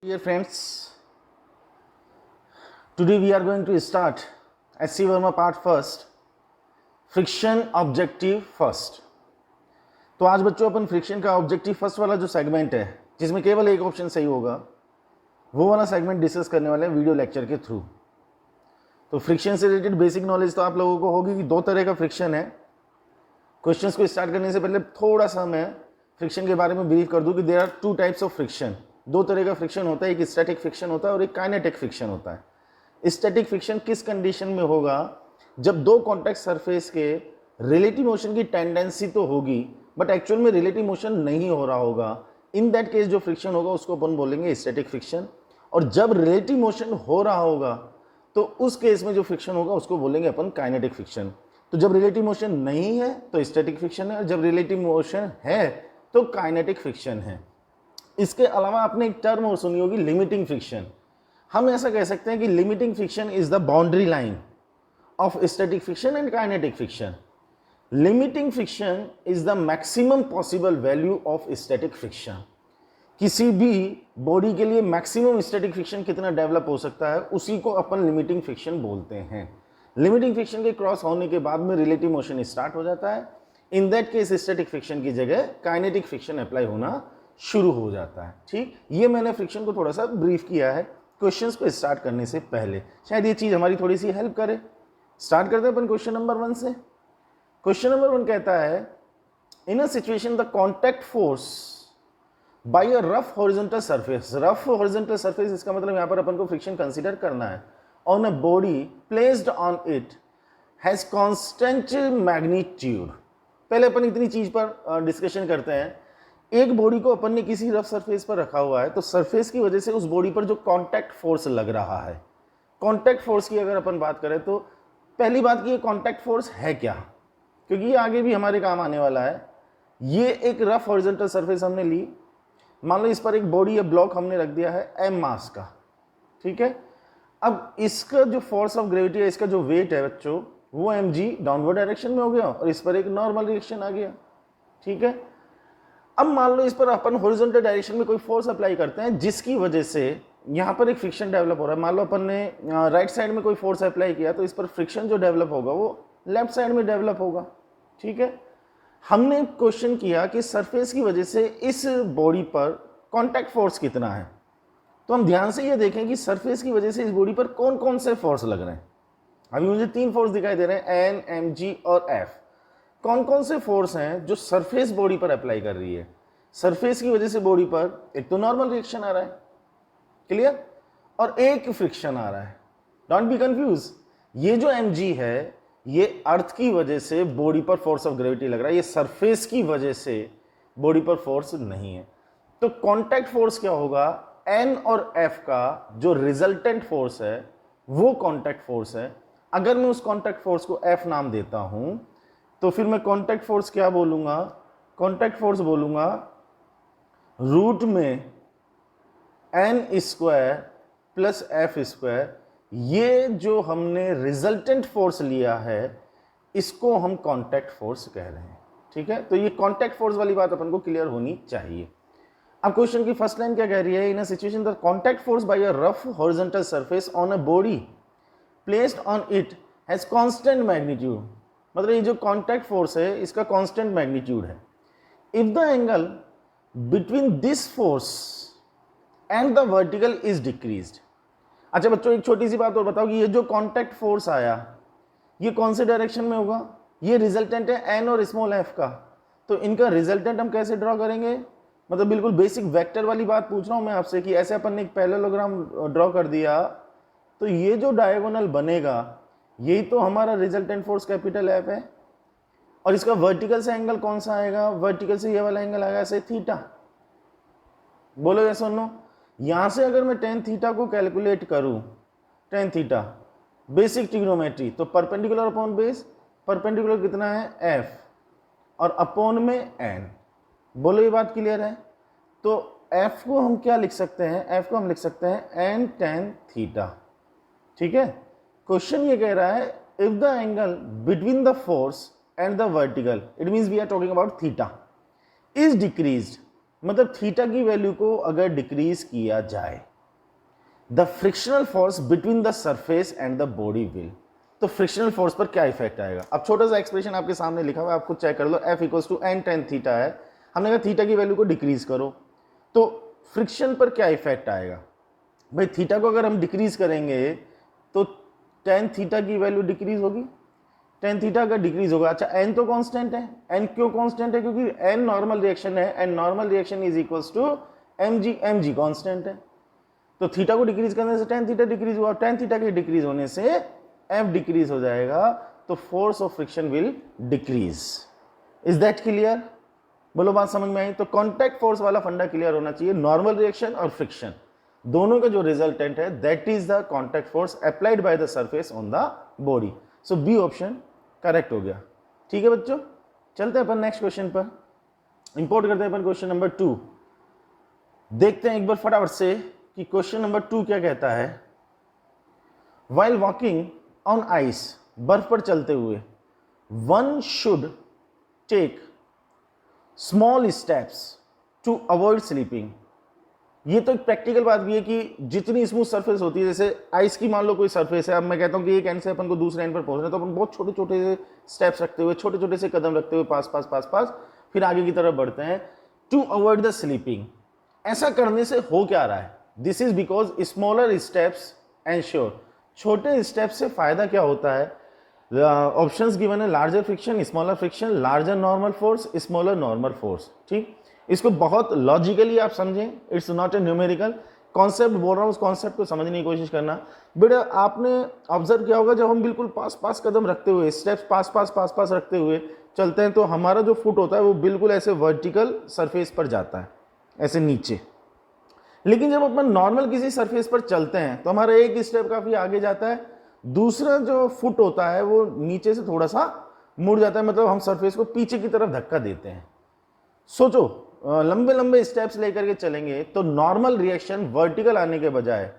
Dear friends, today we are going to start SC Verma part first, friction objective first. तो आज बच्चों अपन friction का objective first वाला जो सेगमेंट है जिसमें केवल एक ऑप्शन सही होगा वो वाला सेगमेंट डिस्कस करने वाले हैं वीडियो लेक्चर के थ्रू। तो फ्रिक्शन से रिलेटेड बेसिक नॉलेज तो आप लोगों को होगी कि दो तरह का फ्रिक्शन है। क्वेश्चंस को स्टार्ट करने से पहले थोड़ा सा मैं फ्रिक्शन के बारे में ब्रीफ कर दूं कि there are two types of friction. दो तरह का फ्रिक्शन होता है, एक स्टैटिक फ्रिक्शन होता है और एक काइनेटिक फ्रिक्शन होता है। स्टैटिक फ्रिक्शन किस कंडीशन में होगा? जब दो कॉन्टैक्ट सरफेस के रिलेटिव मोशन की टेंडेंसी तो होगी बट एक्चुअल में रिलेटिव मोशन नहीं हो रहा होगा। इन दैट केस जो फ्रिक्शन होगा उसको अपन बोलेंगे स्टैटिक फ्रिक्शन। और जब रिलेटिव मोशन हो रहा होगा तो उस केस में जो फ्रिक्शन होगा उसको बोलेंगे अपन काइनेटिक फ्रिक्शन। तो जब रिलेटिव मोशन नहीं है तो स्टैटिक फ्रिक्शन है और जब रिलेटिव मोशन है तो काइनेटिक फ्रिक्शन है। इसके अलावा आपने एक टर्म और सुनी होगी, लिमिटिंग फ्रिक्शन। हम ऐसा कह सकते हैं कि limiting friction is the boundary line of static friction and kinetic friction. Limiting friction is the maximum possible value of static friction. किसी भी बॉडी के लिए मैक्सिमम स्टैटिक फ्रिक्शन कितना डेवलप हो सकता है उसी को अपन लिमिटिंग फ्रिक्शन बोलते हैं। लिमिटिंग फ्रिक्शन के क्रॉस होने के बाद में रिलेटिव मोशन स्टार्ट हो जाता है। In that case static friction की जगह काइनेटिक फ्रिक्शन अप्लाई होना शुरू हो जाता है। ठीक, ये मैंने फ्रिक्शन को थोड़ा सा ब्रीफ किया है क्वेश्चंस को स्टार्ट करने से पहले, शायद ये चीज हमारी थोड़ी सी हेल्प करे। स्टार्ट करते हैं अपन क्वेश्चन नंबर 1 से। क्वेश्चन नंबर 1 कहता है, in a situation the contact force by a rough horizontal surface. Rough horizontal surface इसका मतलब यहां पर अपन को फ्रिक्शन कंसीडर करना है। On a body placed on it has constant magnitude. पहले अपन इतनी चीज पर डिस्कशन करते हैं। एक बॉडी को अपन ने किसी रफ सरफेस पर रखा हुआ है तो सरफेस की वजह से उस बॉडी पर जो कांटेक्ट फोर्स लग रहा है, कांटेक्ट फोर्स की अगर अपन बात करें तो पहली बात की ये कांटेक्ट फोर्स है क्या, क्योंकि ये आगे भी हमारे काम आने वाला है। ये एक रफ हॉरिजॉन्टल सरफेस हमने ली, मान लो इस पर एक बॉडी या ब्लॉक हमने रख दिया है m मास का, ठीक है। अब इसका जो फोर्स ऑफ ग्रेविटी है, इसका जो वेट है बच्चों, वो mg डाउनवर्ड डायरेक्शन में हो गया और इस पर एक नॉर्मल रिएक्शन आ गया, ठीक है। अब मान लो इस पर अपन हॉरिजॉन्टल डायरेक्शन में कोई फोर्स अप्लाई करते हैं जिसकी वजह से यहाँ पर एक फ्रिक्शन डेवलप हो रहा है। मान लो अपन ने राइट साइड में कोई फोर्स अप्लाई किया तो इस पर फ्रिक्शन जो डेवलप होगा वो लेफ्ट साइड में डेवलप होगा, ठीक है। हमने क्वेश्चन किया कि सरफेस की वजह से इस बॉडी पर कॉन्टैक्ट फोर्स कितना है, तो हम ध्यान से ये देखें कि सरफेस की वजह से इस बॉडी पर कौन कौन से फोर्स लग रहे हैं। अभी मुझे 3 फोर्स दिखाई दे रहे हैं, एन, एम जी और एफ। कौन कौन से फोर्स हैं जो सरफेस बॉडी पर अप्लाई कर रही है? सरफेस की वजह से बॉडी पर एक तो नॉर्मल रिएक्शन आ रहा है, क्लियर, और एक फ्रिक्शन आ रहा है। डोंट बी कंफ्यूज, ये जो mg है ये अर्थ की वजह से बॉडी पर फोर्स ऑफ ग्रेविटी लग रहा है, ये सरफेस की वजह से बॉडी पर फोर्स नहीं है। तो कांटेक्ट फोर्स क्या होगा? n और f का जो रिजल्टेंट फोर्स है वो कांटेक्ट फोर्स है। अगर मैं उस कांटेक्ट फोर्स को f नाम देता हूं तो फिर मैं कांटेक्ट फोर्स क्या बोलूंगा? कांटेक्ट फोर्स बोलूंगा रूट में n square plus F square. ये जो हमने रिजल्टेंट फोर्स लिया है इसको हम कांटेक्ट फोर्स कह रहे हैं, ठीक है। तो ये कांटेक्ट फोर्स वाली बात अपन को क्लियर होनी चाहिए। अब क्वेश्चन की फर्स्ट लाइन क्या कह रही है? In a situation the contact force by a rough horizontal surface on a body placed on it has constant magnitude. मतलब ये जो कांटेक्ट फोर्स है इसका कांस्टेंट मैग्नीट्यूड है। If the angle between this force and the vertical is decreased. अच्छा बच्चों, एक छोटी सी बात और बताओ कि ये जो कांटेक्ट फोर्स आया ये कौन से डायरेक्शन में होगा? ये रिजल्टेंट है एन और स्मॉल एफ का, तो इनका रिजल्टेंट हम कैसे ड्रॉ करेंगे? मतलब बिल्कुल बेसिक वेक्टर वाली बात पूछ रहा हूं मैं आपसे कि ऐसे अपन ने एक पैरेललोग्राम ड्रॉ कर दिया तो ये जो डायगोनल बनेगा यही तो हमारा रिजल्टेंट फोर्स कैपिटल एफ है। और इसका वर्टिकल से एंगल कौन सा आएगा? वर्टिकल से ये वाला एंगल आएगा ऐसे थीटा। बोलो या सुनो, यहां से अगर मैं टेन थीटा को कैलकुलेट करूं, टेन थीटा बेसिक ट्रिग्नोमेट्री, तो परपेंडिकुलर अपॉन बेस, परपेंडिकुलर कितना है? एफ, और अपॉन में एन। बोलो ये बात क्लियर है? तो एफ को हम क्या लिख सकते हैं? एफ को हम लिख सकते हैं एन टेन थीटा, ठीक है। क्वेश्चन ये कह रहा है if the angle between the force and the vertical, it means we are talking about theta, is decreased मतलब थीटा की वैल्यू को अगर डिक्रीज किया जाए, the frictional force between the surface and the body will, तो frictional force पर क्या effect आएगा। अब छोटा सा एक्सप्रेशन आपके सामने लिखा हुआ है, आप खुद चेक कर लो। F equals to N tan theta है, हमने कहा थीटा की वैल्यू को डिक्रीज करो, तो फ्रिक्शन पर क्या इफेक्ट आएगा। भाई थीटा को अगर हम डिक्रीज करेंगे तो टेन थीटा की वैल्यू डिक्रीज होगी, टेन थीटा का डिक्रीज होगा। अच्छा एन तो कांस्टेंट है, एन क्यों कांस्टेंट है, क्योंकि एन नॉर्मल रिएक्शन है, and normal reaction is equals to M G constant है। तो थीटा को डिक्रीज करने से टेन थीटा डिक्रीज हुआ, टेन थीटा के डिक्रीज होने से एफ डिक्रीज हो जाएगा, तो force of friction will decrease. Is that clear? बोलो बात समझ में आई? तो कॉन्टैक्ट फोर्स वाला फंडा क्लियर होना चाहिए। नॉर्मल रिएक्शन और फ्रिक्शन दोनों का जो रिजल्टेंट है that is the contact force applied by the surface on the body. So B option correct हो गया। ठीक है बच्चों, चलते हैं अपन नेक्स्ट क्वेश्चन पर, इंपोर्ट करते हैं अपन क्वेश्चन नंबर 2। देखते हैं एक बार फटाफट से कि क्वेश्चन नंबर 2 क्या कहता है। वाइल वॉकिंग ऑन आइस, बर्फ पर चलते हुए, one should take small steps to avoid slipping. ये तो एक प्रैक्टिकल बात भी है कि जितनी स्मूथ सरफेस होती है, जैसे आइस की मान लो कोई सरफेस है, अब मैं कहता हूँ कि एक एंड से अपन को दूसरे एंड पर पहुंचना है, तो अपन बहुत छोटे छोटे से स्टेप्स रखते हुए, छोटे छोटे से कदम रखते हुए पास पास पास पास फिर आगे की तरफ बढ़ते हैं टू अवॉइड द स्लीपिंग। ऐसा करने से हो क्या रहा है? This is because smaller steps ensure, छोटे स्टेप से फायदा क्या होता है। ऑप्शंस गिवन है, larger friction, smaller friction, larger normal force, smaller normal force. ठीक, इसको बहुत लॉजिकली आप समझें, it's not a numerical concept बोल रहा हूँ, उस कॉन्सेप्ट को समझने की कोशिश करना। बट आपने ऑब्जर्व किया होगा, जब हम बिल्कुल पास पास कदम रखते हुए, स्टेप्स पास पास पास पास रखते हुए चलते हैं, तो हमारा जो फुट होता है वो बिल्कुल ऐसे वर्टिकल सरफेस पर जाता है, ऐसे नीचे। लेकिन जब अपन नॉर्मल किसी सरफेस पर चलते हैं तो हमारा एक स्टेप काफी आगे जाता है, दूसरा जो फुट होता है वो नीचे से थोड़ा सा मुड़ जाता है, मतलब हम सरफेस को पीछे की तरफ धक्का देते हैं। सोचो लंबे लंबे स्टेप्स लेकर के चलेंगे तो नॉर्मल रिएक्शन वर्टिकल आने के बजाय,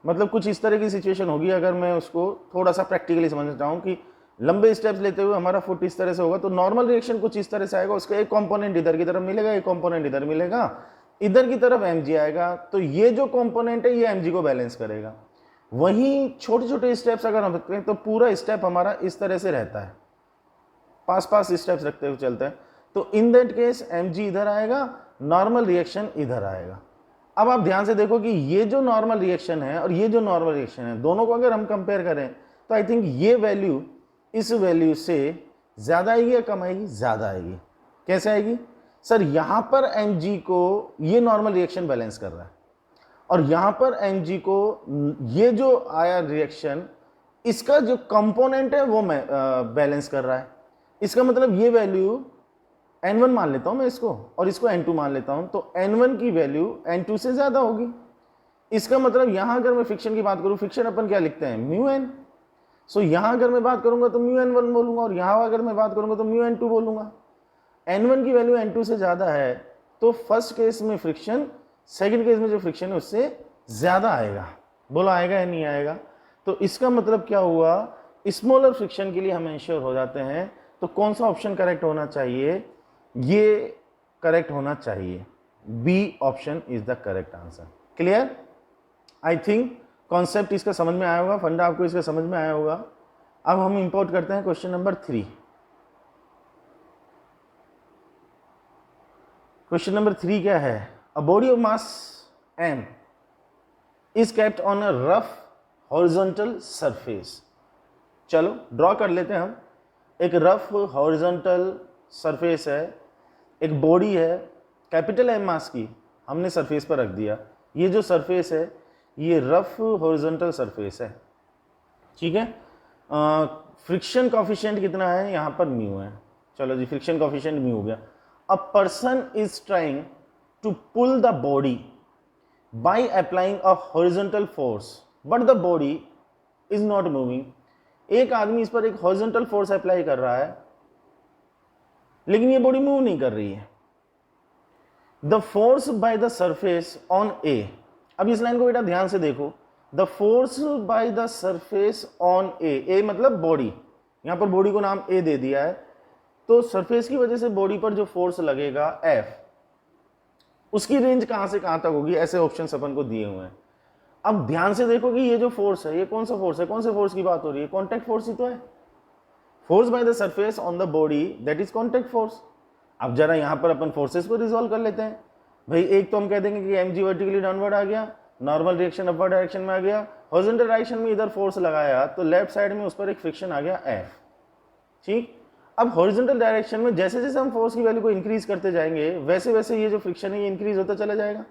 मतलब कुछ इस तरह की सिचुएशन होगी, अगर मैं उसको थोड़ा सा प्रैक्टिकली समझना चाहूँ कि लंबे स्टेप्स लेते हुए हमारा फुट इस तरह से होगा, तो नॉर्मल रिएक्शन कुछ इस तरह से आएगा, उसका एक कंपोनेंट इधर की तरफ मिलेगा, एक कंपोनेंट इधर मिलेगा, इधर की तरफ mg आएगा, तो ये जो कंपोनेंट है ये mg को बैलेंस करेगा। वहीं छोटे छोटे स्टेप्स अगर हम रखते हैं तो पूरा स्टेप हमारा इस तरह से रहता है, पास पास स्टेप्स रखते हुए चलते हैं, तो इन दैट केस mg इधर आएगा, नॉर्मल रिएक्शन इधर आएगा। अब आप ध्यान से देखो कि ये जो नॉर्मल रिएक्शन है और ये जो नॉर्मल रिएक्शन है, दोनों को अगर हम कंपेयर करें तो आई थिंक ये वैल्यू इस वैल्यू से ज्यादा आएगी या कम आएगी? ज्यादा आएगी। कैसे आएगी सर? यहां पर mg को ये नॉर्मल रिएक्शन बैलेंस कर रहा है, और यहां पर mg को ये जो आया रिएक्शन, इसका जो कंपोनेंट है वो बैलेंस कर रहा है। इसका मतलब ये वैल्यू n1 मान लेता हूं मैं इसको, और इसको n2 मान लेता हूं, तो n1 की वैल्यू n2 से ज्यादा होगी। इसका मतलब यहां अगर मैं फ्रिक्शन की बात करूं, फ्रिक्शन अपन क्या लिखते हैं? Mu N. सो यहां अगर मैं बात करूंगा तो म्यू n1 बोलूंगा, और यहां अगर मैं बात करूंगा तो म्यू n2 बोलूंगा। n1 की वैल्यू n2 से ज्यादा है तो फर्स्ट केस में फ्रिक्शन, सेकंड केस में जो फ्रिक्शन है उससे ज्यादा आएगा। बोलो आएगा या नहीं आएगा? तो इसका मतलब क्या हुआ, स्मॉलर फ्रिक्शन के लिए हम इंश्योर हो जाते हैं। तो कौन सा ऑप्शन करेक्ट होना चाहिए? ये करेक्ट होना चाहिए, B option is the correct answer. Clear? I think concept इसका समझ में आया होगा, फंडा आपको इसका समझ में आया होगा। अब हम इंपोर्ट करते हैं क्वेश्चन नंबर 3। क्वेश्चन नंबर 3 क्या है? A body of mass m is kept on a rough horizontal surface. चलो ड्रॉ कर लेते हैं हम। एक रफ हॉरिजॉन्टल सरफेस है, एक बॉडी है कैपिटल M मास की, हमने सरफेस पर रख दिया। ये जो सरफेस है ये रफ हॉरिजॉन्टल सरफेस है, ठीक है। फ्रिक्शन कॉफिशिएंट कितना है? यहाँ पर म्यू है। चलो जी, फ्रिक्शन कॉफिशिएंट म्यू हो गया। A person is trying to pull the body by applying a horizontal force but the body is not moving. एक आदमी इस पर एक हॉरिजॉन्टल फोर्स अप्लाई कर रहा है लेकिन ये बॉडी मूव नहीं कर रही है। The force by the surface on A. अब इस लाइन को बेटा ध्यान से देखो, the force by the surface on A मतलब बॉडी, यहां पर बॉडी को नाम ए दे दिया है, तो सरफेस की वजह से बॉडी पर जो फोर्स लगेगा F, उसकी रेंज कहां से कहां तक होगी, ऐसे ऑप्शन अपन को दिए हुए हैं। अब ध्यान से देखो कि ये जो फोर्स है ये कौन सा फोर्स है, कौन से फोर्स की बात हो रही है, कॉन्टैक्ट फोर्स ही तो है। Force by the surface on the body that is contact force. अब जरा यहां पर अपन फोर्सेस को रिजॉल्व कर लेते हैं। भाई एक तो हम कह देंगे कि mg वर्टिकली डाउनवर्ड आ गया, नॉर्मल रिएक्शन अपवर्ड डायरेक्शन में आ गया, हॉरिजॉन्टल डायरेक्शन में इधर फोर्स लगाया तो लेफ्ट साइड में उस पर एक फ्रिक्शन आ गया F। ठीक, अब हॉरिजॉन्टल डायरेक्शन में जैसे जैसे हम फोर्स की वैल्यू को इंक्रीज करते जाएंगे वैसे वैसे ये जो फ्रिक्शन है ये इंक्रीज होता चला जाएगा।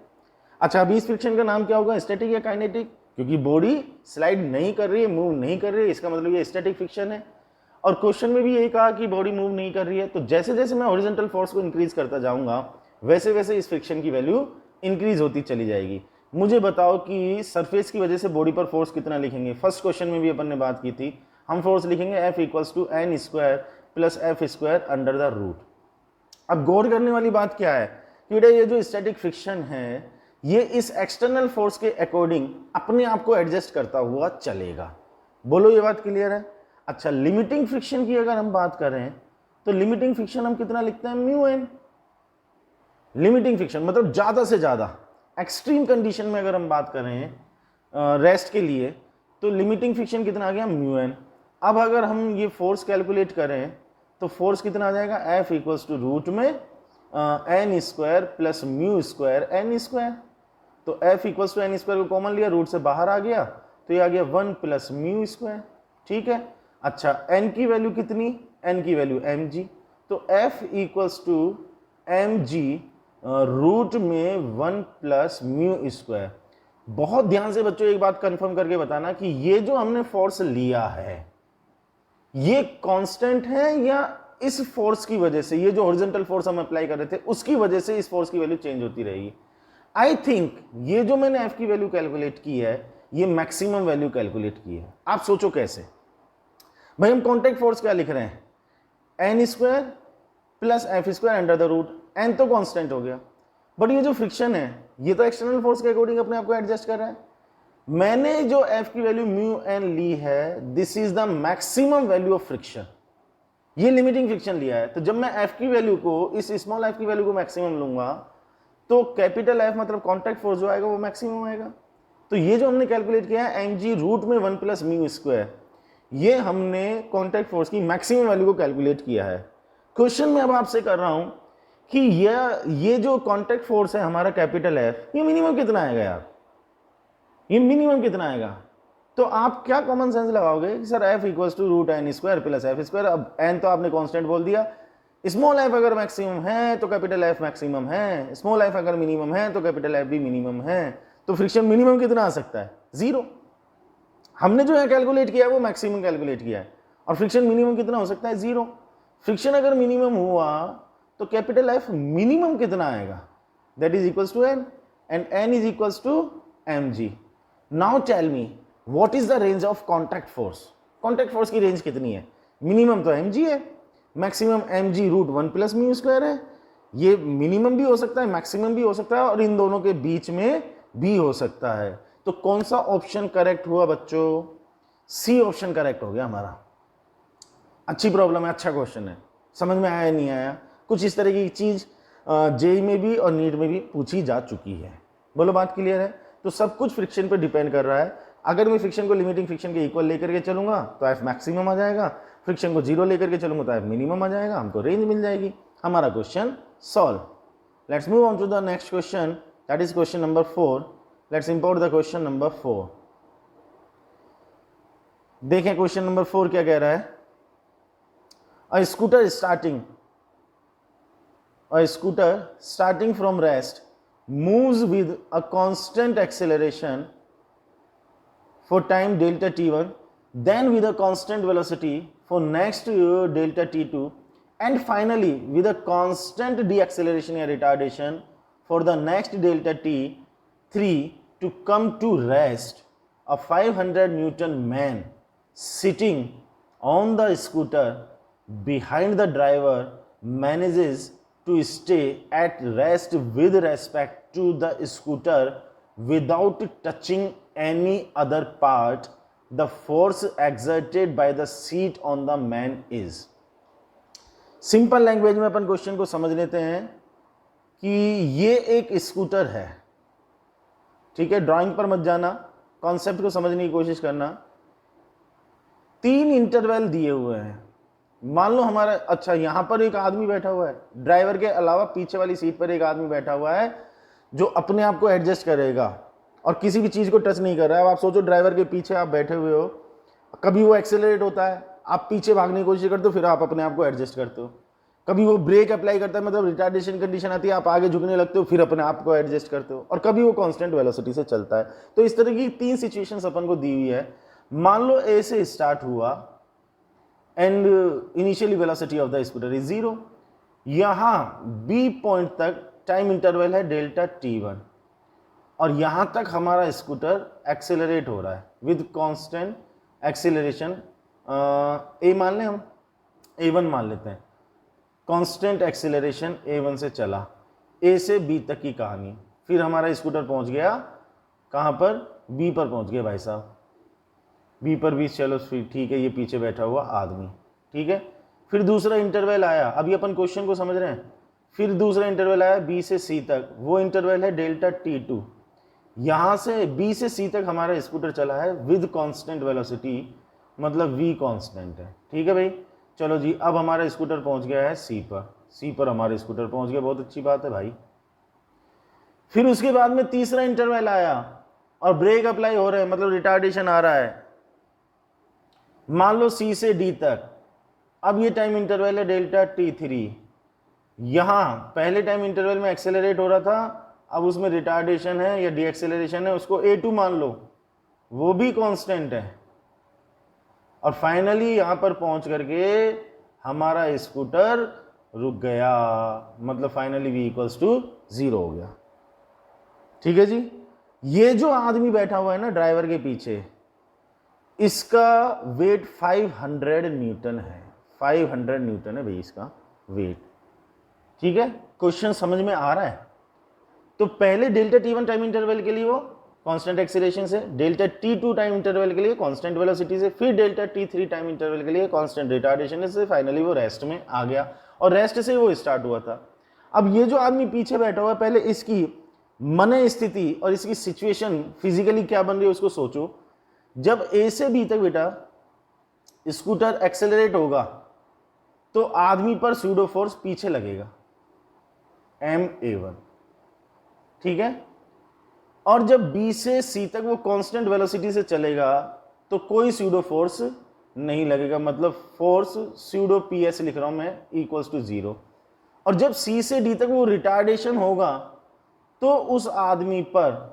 अच्छा, अभी इस फ्रिक्शन का नाम क्या होगा, स्टैटिक या काइनेटिक, क्योंकि बॉडी स्लाइड नहीं कर रही है, मूव नहीं कर रही है, इसका मतलब ये स्टैटिक फ्रिक्शन है। और क्वेश्चन में भी यही कहा कि बॉडी मूव नहीं कर रही है, तो जैसे जैसे मैं हॉरिजॉन्टल फोर्स को इंक्रीज करता जाऊंगा वैसे वैसे इस फ्रिक्शन की वैल्यू इंक्रीज होती चली जाएगी। मुझे बताओ कि सरफेस की वजह से बॉडी पर फोर्स कितना लिखेंगे। फर्स्ट क्वेश्चन में भी अपन ने बात की थी, हम फोर्स लिखेंगे F equals to n square plus F square under the root. अब गौर करने वाली बात क्या है कि बेटा ये जो स्टैटिक फ्रिक्शन है ये इस एक्सटर्नल फोर्स के अकॉर्डिंग अपने आप को एडजस्ट करता हुआ चलेगा। बोलो ये बात क्लियर है। अच्छा, लिमिटिंग फ्रिक्शन की अगर हम बात करें तो लिमिटिंग फ्रिक्शन हम कितना लिखते हैं, म्यू एन। लिमिटिंग फ्रिक्शन मतलब ज्यादा से ज्यादा, एक्सट्रीम कंडीशन में अगर हम बात करें रेस्ट के लिए तो लिमिटिंग फ्रिक्शन कितना आ गया, म्यू एन। अब अगर हम ये फोर्स कैलकुलेट करें तो फोर्स कितना आ जाएगा, F इक्वल्स टू रूट में N square plus mu square N square. तो F equals to N square को कॉमन लिया, रूट से बाहर आ गया तो ये आ गया 1 प्लस म्यू स्क्वायर। ठीक है। अच्छा, n की वैल्यू कितनी, n की वैल्यू mg, तो F equals to mg root में 1 प्लस म्यू स्क्वायर। बहुत ध्यान से बच्चों एक बात कंफर्म करके बताना कि ये जो हमने फोर्स लिया है ये कांस्टेंट है या इस फोर्स की वजह से, ये जो हॉरिजॉन्टल फोर्स हम अप्लाई कर रहे थे उसकी वजह से इस फोर्स की वैल्यू चेंज होती रहेगी। आई थिंक ये जो मैंने F की वैल्यू कैलकुलेट की है ये मैक्सिमम वैल्यू कैलकुलेट की है। आप सोचो कैसे। भाई हम कॉन्टैक्ट फोर्स क्या लिख रहे हैं, N square plus F square under the root, N तो कांस्टेंट हो गया, बट ये जो फ्रिक्शन है ये तो एक्सटर्नल फोर्स के अकॉर्डिंग अपने आप को एडजस्ट कर रहा है। मैंने जो एफ की वैल्यू म्यू एन ली है this is the maximum value of friction, ये लिमिटिंग फ्रिक्शन लिया है। तो जब मैं एफ की वैल्यू को, इस स्मॉल एफ की वैल्यू को मैक्सिमम लूंगा तो कैपिटल एफ मतलब कॉन्टैक्ट फोर्स जो आएगा वो मैक्सिमम आएगा। तो ये जो हमने कैलकुलेट किया है mg रूट में 1 प्लस म्यू स्क्वायर, ये हमने कॉन्टैक्ट फोर्स की मैक्सिमम वैल्यू को कैलकुलेट किया है। क्वेश्चन में अब आपसे कर रहा हूं कि ये जो कॉन्टैक्ट फोर्स है हमारा कैपिटल एफ, ये मिनिमम कितना आएगा यार, ये मिनिमम कितना आएगा। तो आप क्या कॉमन सेंस लगाओगे कि sir F equals to root N square plus F square. अब एन तो आपने कांस्टेंट बोल दिया, स्मॉल एफ अगर मैक्सिमम है तो कैपिटल एफ मैक्सिमम है, स्मॉल एफ अगर मिनिमम है तो कैपिटल एफ भी मिनिमम है। तो फ्रिक्शन मिनिमम कितना आ सकता है, 0। हमने जो है कैलकुलेट किया है वो मैक्सिमम कैलकुलेट किया है, और फ्रिक्शन मिनिमम कितना हो सकता है, 0। फ्रिक्शन अगर मिनिमम हुआ तो कैपिटल एफ मिनिमम कितना आएगा, that is equals to N, and N is equals to mg। Now tell me what is the range of contact force. Contact force की रेंज कितनी है, मिनिमम तो mg है, maximum mg root 1 plus mu square है। ये minimum भी हो सकता है, मैक्सिमम भी हो सकता है, और इन दोनों के बीच में भी हो सकता है। तो कौन सा ऑप्शन करेक्ट हुआ बच्चों, सी ऑप्शन करेक्ट हो गया हमारा। अच्छी प्रॉब्लम है, अच्छा क्वेश्चन है, समझ में आया नहीं आया, कुछ इस तरह की चीज जेई में भी और नीट में भी पूछी जा चुकी है। बोलो बात क्लियर है। तो सब कुछ फ्रिक्शन पे डिपेंड कर रहा है। अगर मैं फ्रिक्शन को लिमिटिंग फ्रिक्शन के इक्वल लेकर के चलूंगा तो एफ मैक्सिमम आ जाएगा, फ्रिक्शन को 0 लेकर के चलूंगा तो एफ मिनिमम आ जाएगा, हमको रेंज मिल जाएगी, हमारा question solve. Let's move on to the next question, that is question number 4। Let's import the question number 4। देखें क्वेश्चन नंबर 4 क्या कह रहा है। A scooter starting from rest moves with a constant acceleration for time delta t1, then with a constant velocity for next delta t2, and finally with a constant deceleration or retardation for the next delta t3 to come to rest. A 500 Newton man sitting on the scooter behind the driver manages to stay at rest with respect to the scooter without touching any other part. The force exerted by the seat on the man is। Simple language में अपन question को समझ लेते हैं कि ये एक scooter है, ठीक है, ड्राइंग पर मत जाना, कॉन्सेप्ट को समझने की कोशिश करना। 3 इंटरवल दिए हुए हैं, मान लो हमारा, अच्छा यहां पर एक आदमी बैठा हुआ है, ड्राइवर के अलावा पीछे वाली सीट पर एक आदमी बैठा हुआ है जो अपने आप को एडजस्ट करेगा और किसी भी चीज को टच नहीं कर रहा है। अब आप सोचो ड्राइवर के पीछे आप बैठे हुए हो, कभी वो एक्सेलरेट होता है, आप पीछे भागने की कोशिश करते हो, फिर आप अपने आप को एडजस्ट करते हो। कभी वो ब्रेक अप्लाई करता है, मतलब रिटार्डेशन कंडीशन आती है, आप आगे झुकने लगते हो, फिर अपने आप को एडजस्ट करते हो। और कभी वो कांस्टेंट वेलोसिटी से चलता है। तो इस तरह की 3 सिचुएशंस अपन को दी हुई है। मान लो ए से स्टार्ट हुआ and initially velocity of the scooter is 0। यहां बी पॉइंट तक टाइम इंटरवल है डेल्टा t1 और यहां तक हमारा स्कूटर एक्सेलरेट हो रहा है विद कांस्टेंट एक्सेलरेशन। ए मान लें, हम a1 मान लेते हैं। कांस्टेंट एक्सेलरेशन a1 से चला, ए से बी तक की कहानी। फिर हमारा स्कूटर पहुंच गया कहां पर, बी पर पहुंच गया भाई साहब। बी पर भी चलो फिर ठीक है, ये पीछे बैठा हुआ आदमी, ठीक है। फिर दूसरा इंटरवल आया, अभी अपन क्वेश्चन को समझ रहे हैं। फिर दूसरा इंटरवल आया बी से सी तक, वो इंटरवल है डेल्टा t2। यहां से बी से सी तक हमारा स्कूटर चला है विद कांस्टेंट वेलोसिटी, मतलब v कांस्टेंट है, ठीक है भाई। चलो जी, अब हमारा स्कूटर पहुंच गया है सी पर, सी पर हमारा स्कूटर पहुंच गया, बहुत अच्छी बात है भाई। फिर उसके बाद में तीसरा इंटरवल आया और ब्रेक अप्लाई हो रहे हैं, मतलब रिटार्डेशन आ रहा है, मान लो सी से डी तक। अब ये टाइम इंटरवल है डेल्टा t3। यहां पहले टाइम इंटरवल में एक्सेलरेट हो रहा था, अब उसमें रिटार्डेशन है या डी एक्सेलरेशन है, उसको a2 मान लो, वो भी कांस्टेंट है। और फाइनली यहां पर पहुंच करके हमारा स्कूटर रुक गया, मतलब फाइनली v इक्वल्स टू 0 हो गया, ठीक है जी। ये जो आदमी बैठा हुआ है ना ड्राइवर के पीछे, इसका वेट 500 न्यूटन है, 500 न्यूटन है भाई इसका वेट, ठीक है। क्वेश्चन समझ में आ रहा है। तो पहले डेल्टा t1 टाइम इंटरवल के लिए वो कांस्टेंट एक्सीलरेशन से, डेल्टा t2 टाइम इंटरवल के लिए कांस्टेंट वेलोसिटी से, फिर डेल्टा t3 टाइम इंटरवल के लिए कांस्टेंट रिटार्डेशन से, फाइनली वो रेस्ट में आ गया और रेस्ट से वो स्टार्ट हुआ था। अब ये जो आदमी पीछे बैठा हुआ है, पहले इसकी मन स्थिति और इसकी सिचुएशन फिजिकली क्या बन रही है उसको सोचो। जब ए से बी तक बेटा स्कूटर एक्सेलरेट होगा तो आदमी पर सूडो फोर्स पीछे लगेगा ma1, ठीक है। और जब बी से सी तक वो कांस्टेंट वेलोसिटी से चलेगा तो कोई सूडो फोर्स नहीं लगेगा, मतलब फोर्स सूडो ps लिख रहा हूं मैं, इक्वल्स टू 0। और जब सी से डी तक वो रिटार्डेशन होगा तो उस आदमी पर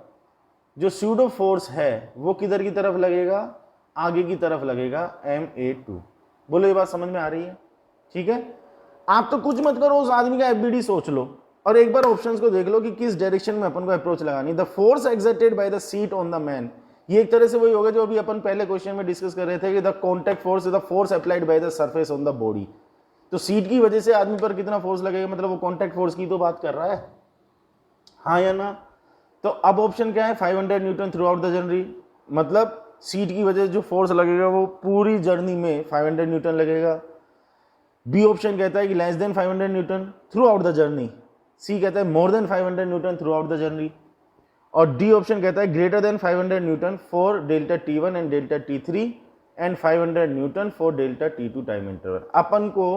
जो सूडो फोर्स है वो किधर की तरफ लगेगा, आगे की तरफ लगेगा, ma2। बोलो ये बात समझ में आ रही है, ठीक है। आप तो कुछ मत करो, उस आदमी का एफबीडी सोच लो और एक बार ऑप्शंस को देख लो कि किस डायरेक्शन में अपन को अप्रोच लगानी। The force exerted by the seat on the man, ये एक तरह से वही होगा जो अभी अपन पहले क्वेश्चन में डिस्कस कर रहे थे कि the contact force is the force applied by the surface on the body. तो सीट की वजह से आदमी पर कितना फोर्स लगेगा, मतलब वो कॉन्टैक्ट फोर्स की तो बात कर रहा है, हाँ या ना। तो अब ऑप्शन क्या है, 500 newton throughout the journey, मतलब सीट की वजह से जो फोर्स लगेगा वो पूरी जर्नी में 500 न्यूटन लगेगा। बी ऑप्शन कहता है कि less than 500 newton throughout the journey, C कहता है more than 500 newton throughout the journey, और डी ऑप्शन कहता है greater than 500 newton for delta t1 and delta t3 and 500 newton for delta t2 time interval. अपन को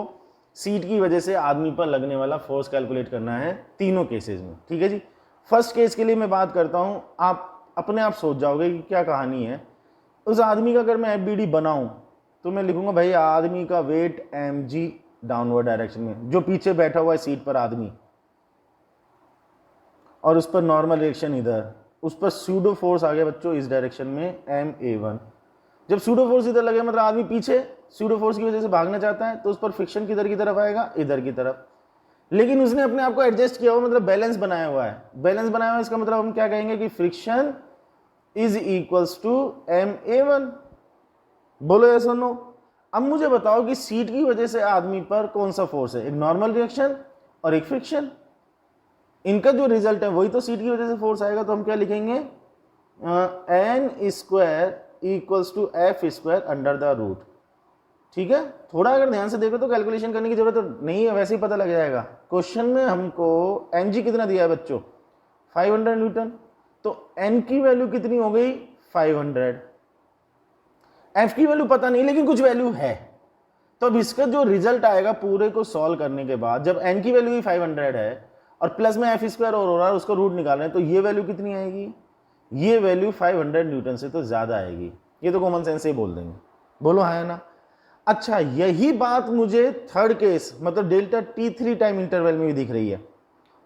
seat की वजह से आदमी पर लगने वाला फोर्स कैलकुलेट करना है तीनों केसेस में, ठीक है जी। फर्स्ट केस के लिए मैं बात करता हूं, आप अपने आप सोच जाओगे कि क्या कहानी है। उस आदमी का अगर मैं एफबीडी बनाऊं तो मैं लिखूंगा भाई आदमी का वेट mg डाउनवर्ड डायरेक्शन में, जो पीछे बैठा हुआ है सीट पर आदमी, और उस पर नॉर्मल रिएक्शन इधर, उस पर सूडो फोर्स आ गया बच्चों इस डायरेक्शन में ma1। जब सूडो फोर्स इधर लगे मतलब आदमी पीछे सूडो फोर्स की वजह से भागना चाहता है तो उस पर फ्रिक्शन किधर की तरफ आएगा, इधर की तरफ। लेकिन उसने अपने आप को एडजस्ट किया हुआ, मतलब बैलेंस बनाया हुआ है। बैलेंस बनाया हुआ है इसका मतलब हम क्या कहेंगे कि friction is equals to ma1। बोलो यस और नो। अब मुझे बताओ कि सीट की वजह से आदमी पर कौन सा फोर्स है, एक नॉर्मल रिएक्शन और एक फ्रिक्शन। इनका जो रिजल्ट है वही तो सीट की वजह से फोर्स आएगा। तो हम क्या लिखेंगे, n square equals to f square under the root. ठीक है, थोड़ा अगर ध्यान से देखो तो कैलकुलेशन करने की जरूरत तो नहीं है, वैसे ही पता लग जाएगा। क्वेश्चन में हमको mg कितना दिया है बच्चों, 500 न्यूटन, तो n की वैल्यू कितनी हो गई 500, f की वैल्यू पता नहीं लेकिन कुछ वैल्यू है। तो अब इसका जो रिजल्ट आएगा पूरे को सॉल्व करने के बाद, जब n की वैल्यू ही 500 है और प्लस में एफ स्क्वायर और हो रहा है, उसका रूट निकाल रहे हैं, तो ये वैल्यू कितनी आएगी, ये वैल्यू 500 न्यूटन से तो ज्यादा आएगी। ये तो कॉमन सेंस से ही बोल देंगे, बोलो है ना। अच्छा, यही बात मुझे थर्ड केस मतलब डेल्टा t3 टाइम इंटरवल में भी दिख रही है।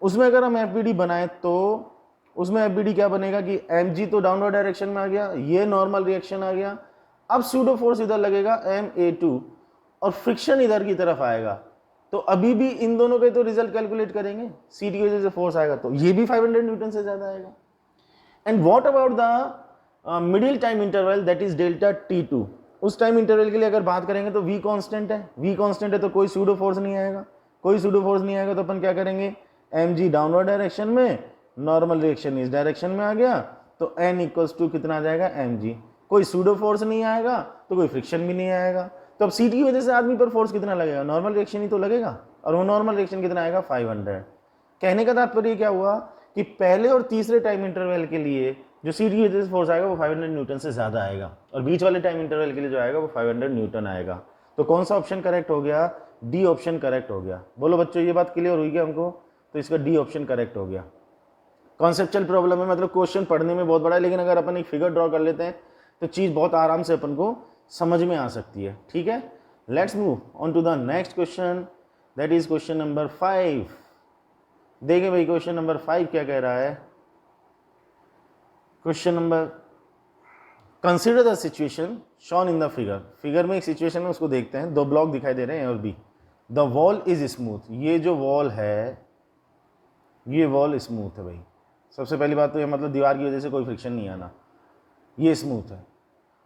उसमें अगर हम एफबीडी बनाए तो उसमें एफबीडी क्या बनेगा कि mg तो डाउनवर्ड डायरेक्शन में आ गया, ये नॉर्मल रिएक्शन आ गया, अब स्यूडो फोर्स इधर लगेगा ma2 और फ्रिक्शन इधर की तरफ आएगा, तो अभी भी इन दोनों के तो रिजल्ट कैलकुलेट करेंगे, सी की वजह से फोर्स आएगा तो ये भी 500 न्यूटन से ज्यादा आएगा। And what about the middle time interval that is delta t2, उस टाइम इंटरवल के लिए अगर बात करेंगे तो v कांस्टेंट है, v कांस्टेंट है तो कोई सूडो फोर्स नहीं आएगा, कोई सूडो फोर्स नहीं आएगा, तो अपन क्या करेंगे, mg डाउनवर्ड डायरेक्शन में, नॉर्मल रिएक्शन इस डायरेक्शन में आ गया, तो n इक्वल्स टू कितना आ जाएगा mg, कोई सूडो फोर्स नहीं आएगा तो कोई फ्रिक्शन भी नहीं आएगा, तो अब सीट की वजह से आदमी पर फोर्स कितना लगेगा, नॉर्मल रिएक्शन ही तो लगेगा, और वो नॉर्मल रिएक्शन कितना आएगा 500। कहने का तात्पर्य क्या हुआ कि पहले और तीसरे टाइम इंटरवल के लिए जो सीट की वजह से फोर्स आएगा वो 500 न्यूटन से ज्यादा आएगा, और बीच वाले टाइम इंटरवल के लिए जो आएगा वो 500 न्यूटन आएगा। तो कौन सा ऑप्शन करेक्ट हो गया, डी ऑप्शन करेक्ट हो गया। बोलो बच्चों ये बात क्लियर हुई क्या हमको, तो इसका डी ऑप्शन करेक्ट हो गया। कॉन्सेप्चुअल प्रॉब्लम है, मतलब क्वेश्चन पढ़ने में बहुत बड़ा है, लेकिन अगर अपन एक फिगर ड्रॉ कर लेते हैं तो चीज बहुत आराम से अपन को समझ में आ सकती है। ठीक है, let's move on to the next question, that is question number 5। देखें भाई क्वेश्चन नंबर 5 क्या कह रहा है। Question number, consider the situation shown in the figure, figure में एक सिचुएशन है उसको देखते हैं, दो ब्लॉक दिखाई दे रहे हैं और B, the wall is smooth, ये जो वॉल है ये वॉल स्मूथ है भाई। सबसे पहली बात तो ये मतलब दीवार की वजह से कोई फ्रिक्शन नहीं आना, ये स्मूथ है,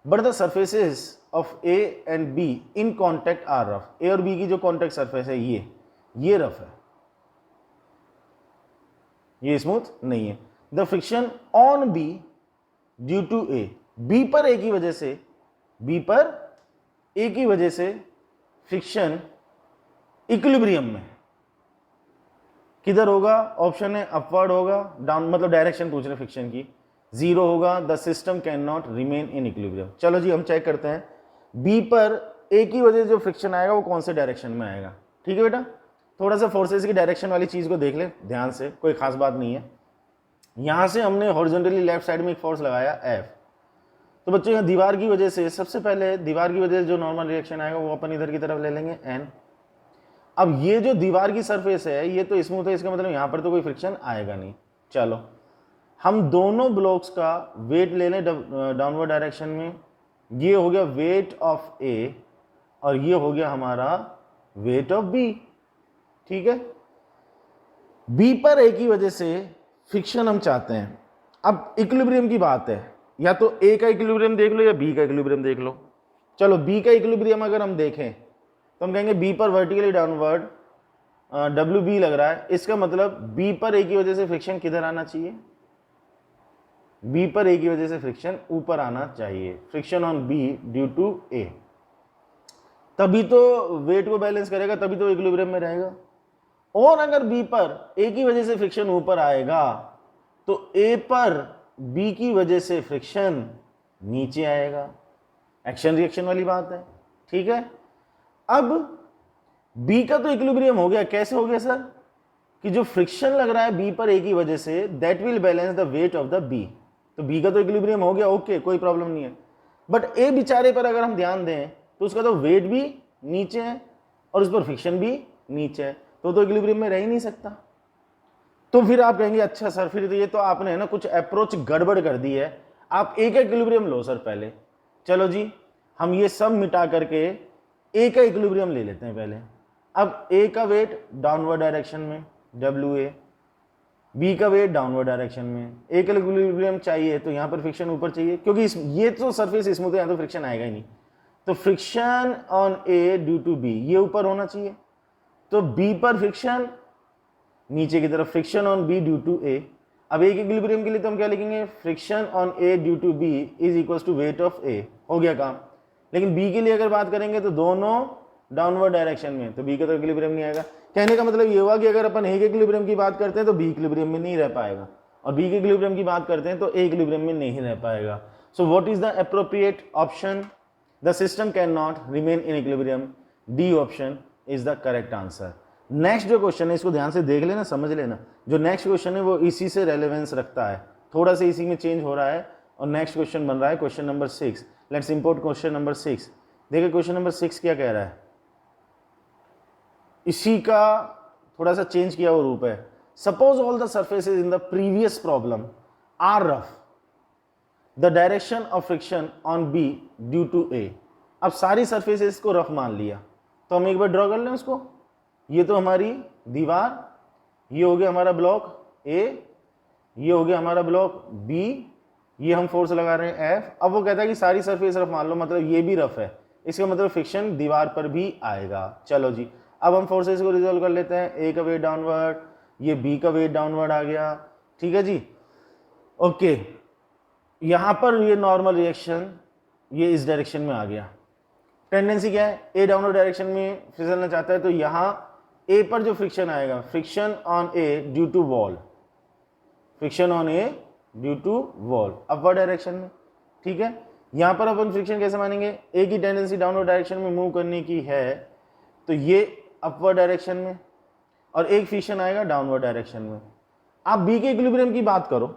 but the surfaces of A and B in contact are rough, A और बी की जो कॉन्टेक्ट सरफेस है ये रफ है, ये स्मूथ नहीं है। The friction on B due to A, B पर ए की वजह से, बी पर ए की वजह से फ्रिक्शन इक्विलिब्रियम में किधर होगा, ऑप्शन है अपवर्ड होगा, डाउन मतलब डायरेक्शन पूछ रहे फ्रिक्शन की, 0 होगा, the system can not remain in equilibrium. चलो जी हम चेक करते हैं, बी पर ए की वजह से जो फ्रिक्शन आएगा वो कौन से डायरेक्शन में आएगा। ठीक है बेटा, थोड़ा सा फोर्सेस की डायरेक्शन वाली चीज को देख ले ध्यान से, कोई खास बात नहीं है। यहां से हमने हॉरिजॉन्टली लेफ्ट साइड में एक फोर्स लगाया F, तो बच्चों यहाँ दीवार की वजह से, सबसे पहले दीवार की वजह से जो नॉर्मल रिएक्शन आएगा वो अपन इधर की तरफ ले लेंगे N। अब ये जो दीवार की सरफेस है ये तो स्मूथ है, इसका मतलब यहाँ पर तो कोई फ्रिक्शन आएगा नहीं। चलो हम दोनों ब्लॉक्स का वेट ले लें डाउनवर्ड डायरेक्शन में, ये हो गया वेट ऑफ ए और ये हो गया हमारा वेट ऑफ बी। ठीक है, बी पर ए की वजह से फ्रिक्शन हम चाहते हैं। अब इक्विलिब्रियम की बात है, या तो ए का इक्विलिब्रियम देख लो या बी का इक्विलिब्रियम देख लो। चलो बी का इक्विलिब्रियम अगर हम देखें तो हम कहेंगे बी पर वर्टिकली डाउनवर्ड डब्ल्यू बी लग रहा है, इसका मतलब बी पर ए की वजह से फ्रिक्शन किधर आना चाहिए, बी पर ए की वजह से फ्रिक्शन ऊपर आना चाहिए, friction on B due to A, तभी तो वेट को बैलेंस करेगा, तभी तो इक्विलिब्रियम में रहेगा। और अगर बी पर ए की वजह से फ्रिक्शन ऊपर आएगा तो ए पर बी की वजह से फ्रिक्शन नीचे आएगा, एक्शन रिएक्शन वाली बात है। ठीक है, अब बी का तो इक्विलिब्रियम हो गया, कैसे हो गया सर, कि जो फ्रिक्शन लग रहा है बी पर ए की वजह से that will balance the weight of the B, तो बी का तो इक्विलिब्रियम हो गया, ओके कोई प्रॉब्लम नहीं है। बट ए बेचारे पर अगर हम ध्यान दें तो उसका तो वेट भी नीचे है और उस पर फ्रिक्शन भी नीचे है, तो इक्विलिब्रियम में रह ही नहीं सकता। तो फिर आप कहेंगे अच्छा सर फिर तो ये तो आपने ना कुछ अप्रोच गड़बड़ कर दी है, आप ए का इक्विलिब्रियम लो सर पहले। चलो जी हम ये सब मिटा करके ए का इक्विलिब्रियम ले लेते हैं पहले। अब ए का वेट डाउनवर्ड डायरेक्शन में डब्ल्यू ए, बी का वेट डाउनवर्ड डायरेक्शन में, ए का इक्विलिब्रियम चाहिए तो यहाँ पर फ्रिक्शन ऊपर चाहिए, क्योंकि ये तो सरफेस स्मूथ है, यहाँ तो फ्रिक्शन आएगा ही नहीं, तो friction on A due to B ये ऊपर होना चाहिए, तो बी पर फ्रिक्शन नीचे की तरफ, friction on B due to A. अब ए के इक्विलिब्रियम के लिए तो हम क्या लिखेंगे, friction on A due to B is equal to weight of A, हो गया काम। लेकिन बी के लिए अगर बात करेंगे तो दोनों डाउनवर्ड डायरेक्शन में, तो बी का तो इक्विलिब्रियम नहीं आएगा। कहने का मतलब ये हुआ कि अगर अपन ए के इक्विलिब्रियम की बात करते हैं तो बी इक्विलिब्रियम में नहीं रह पाएगा, और बी के इक्विलिब्रियम की बात करते हैं तो ए इक्विलिब्रियम में नहीं रह पाएगा। So what is the appropriate option? The system can not remain in equilibrium. D option is the correct answer. Next जो क्वेश्चन है इसको ध्यान से देख लेना, समझ लेना। जो नेक्स्ट क्वेश्चन है वो इसी से रेलेवेंस रखता है, थोड़ा सा इसी में चेंज हो रहा है, और नेक्स्ट क्वेश्चन बन रहा है question number 6। Let's import question number 6। देखिए क्वेश्चन नंबर 6 क्या कह रहा है, इसी का थोड़ा सा चेंज किया हुआ रूप है। Suppose all the surfaces in the previous problem are rough, the direction of friction on B due to A. अब सारी सर्फेसेस को रफ मान लिया, तो हम एक बार ड्रॉ कर लें उसको। ये तो हमारी दीवार, ये हो गया हमारा ब्लॉक ए, ये हो गया हमारा ब्लॉक बी, ये हम फोर्स लगा रहे हैं एफ। अब वो कहता है कि सारी सरफेस रफ मान लो, मतलब ये भी रफ है, इसका मतलब फ्रिक्शन दीवार पर भी आएगा। चलो जी, अब हम फोर्सेस को रिजोल्व कर लेते हैं। ए का वेट डाउनवर्ड, ये बी का वेट डाउनवर्ड आ गया, ठीक है जी। ओके, यहां पर ये नॉर्मल रिएक्शन ये इस डायरेक्शन में आ गया। टेंडेंसी क्या है, ए डाउनवर्ड डायरेक्शन में फिसलना चाहता है, तो यहां ए पर जो फ्रिक्शन आएगा, friction on A due to wall, friction on A due to wall upward direction में, ठीक है। यहां पर अपन फ्रिक्शन कैसे मानेंगे, ए की टेंडेंसी डाउनवर्ड डायरेक्शन में मूव करने की है, तो ये अपवर्ड डायरेक्शन में, और एक फ्रिक्शन आएगा डाउनवर्ड डायरेक्शन में। आप बी के इक्विलिब्रियम की बात करो,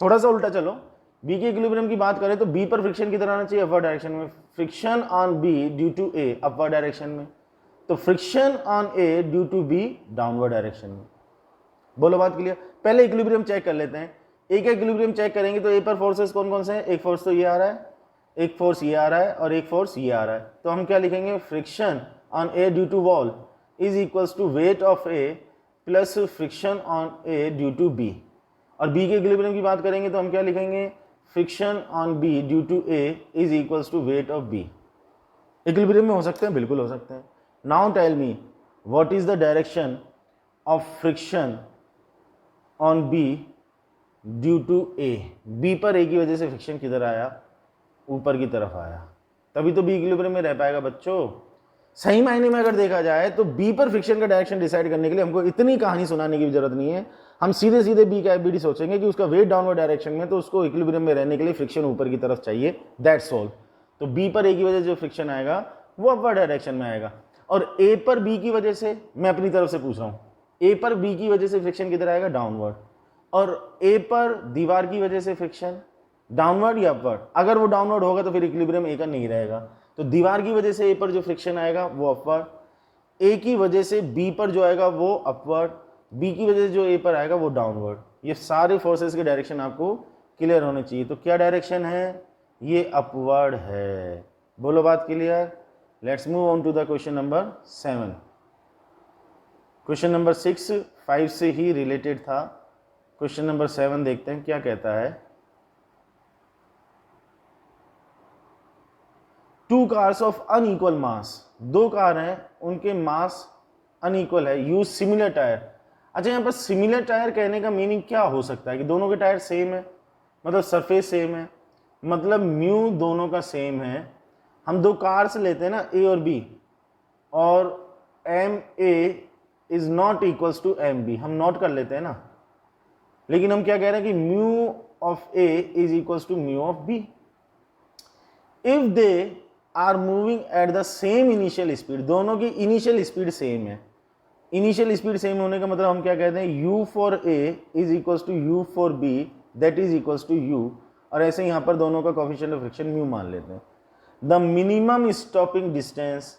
थोड़ा सा उल्टा चलो, बी के इक्विलिब्रियम की बात करें तो बी पर फ्रिक्शन किधर आना चाहिए, अपवर्ड डायरेक्शन में। Friction on B due to A upward direction में, तो friction on A due to B downward direction में। बोलो बात क्लियर। पहले इक्विलिब्रियम चेक कर लेते हैं। ए का इक्विलिब्रियम चेक करेंगे तो ए पर फोर्सेस कौन कौन से हैं, एक फोर्स तो ये आ रहा है, एक फोर्स ये आ रहा है, और एक फोर्स ये आ रहा है। तो हम क्या लिखेंगे, friction on A due to wall is equals to weight of A plus friction on A due to B. और बी के इक्विलिब्रियम की बात करेंगे तो हम क्या लिखेंगे, friction on B due to A is equals to weight of B. Equilibrium में हो सकते हैं, बिल्कुल हो सकते हैं। Now tell me what is the direction of friction on B due to A. B पर ए की वजह से फ्रिक्शन किधर आया, ऊपर की तरफ आया, तभी तो बी इक्विलिब्रियम में रह पाएगा बच्चों। सही मायने में अगर देखा जाए तो बी पर फ्रिक्शन का डायरेक्शन डिसाइड करने के लिए हमको इतनी कहानी सुनाने की जरूरत नहीं है। हम सीधे सीधे बी का एफबीडी सोचेंगे कि उसका वेट डाउनवर्ड डायरेक्शन में, तो उसको इक्विलिब्रियम में रहने के लिए फ्रिक्शन ऊपर की तरफ चाहिए, दैट्स ऑल। तो बी पर ए की वजह से जो फ्रिक्शन आएगा वो अपवर्ड डायरेक्शन में आएगा, और ए पर बी की वजह से, मैं अपनी तरफ से पूछ रहा हूँ, ए पर बी की वजह से फ्रिक्शन किधर आएगा, डाउनवर्ड। और ए पर दीवार की वजह से फ्रिक्शन डाउनवर्ड या अपवर्ड, अगर वो डाउनवर्ड होगा तो फिर इक्विलिब्रियम ए का नहीं रहेगा। तो दीवार की वजह से ए पर जो फ्रिक्शन आएगा वो अपवर्ड, ए की वजह से बी पर जो आएगा वो अपवर्ड, बी की वजह से जो ए पर आएगा वो डाउनवर्ड। ये सारे फोर्सेस के डायरेक्शन आपको क्लियर होने चाहिए। तो क्या डायरेक्शन है, ये अपवर्ड है। बोलो बात clear. Let's move on to the question number 7। Question number 6 5 से ही रिलेटेड था। क्वेश्चन नंबर 7 देखते हैं क्या कहता है। Two cars of unequal mass, दो कार हैं उनके मास अनइक्वल है, यूज सिमिलर टायर। अच्छा, यहाँ पर सिमिलर टायर कहने का मीनिंग क्या हो सकता है कि दोनों के टायर सेम है, मतलब सरफेस सेम है, मतलब म्यू दोनों का सेम है। हम दो कार्स लेते हैं ना, ए और बी, और M A is not equals to M B, हम नोट कर लेते हैं ना, लेकिन हम क्या कह रहे हैं कि mu of A is equals to mu of B. If they are moving at the same initial speed, दोनों की इनिशियल स्पीड सेम है। इनिशियल स्पीड सेम होने का मतलब हम क्या कहते हैं, u for a is equals to u for b that is equals to u, और ऐसे यहाँ पर दोनों का कोएफिशिएंट ऑफ फ्रिक्शन म्यू मान लेते हैं। द मिनिमम स्टॉपिंग डिस्टेंस,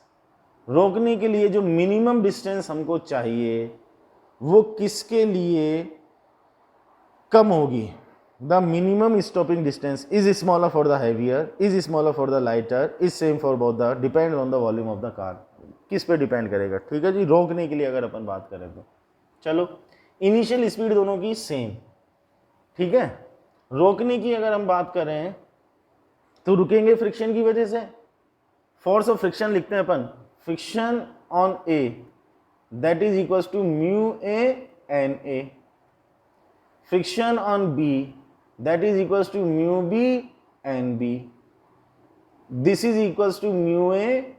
रोकने के लिए जो मिनिमम डिस्टेंस हमको चाहिए वो किसके लिए कम होगी, the minimum stopping distance is smaller for the heavier, is smaller for the lighter, is same for both the, depend on the volume of the car. किस पे डिपेंड करेगा, ठीक है जी, रोकने के लिए अगर अपन बात करें तो। चलो, इनिशियल स्पीड दोनों की सेम, ठीक है। रोकने की अगर हम बात करें तो रुकेंगे फ्रिक्शन की वजह से। फोर्स ऑफ फ्रिक्शन लिखते हैं अपन, friction on A that is equals to mu A N A, friction on B that is equals to mu B N B. This is equals to mu A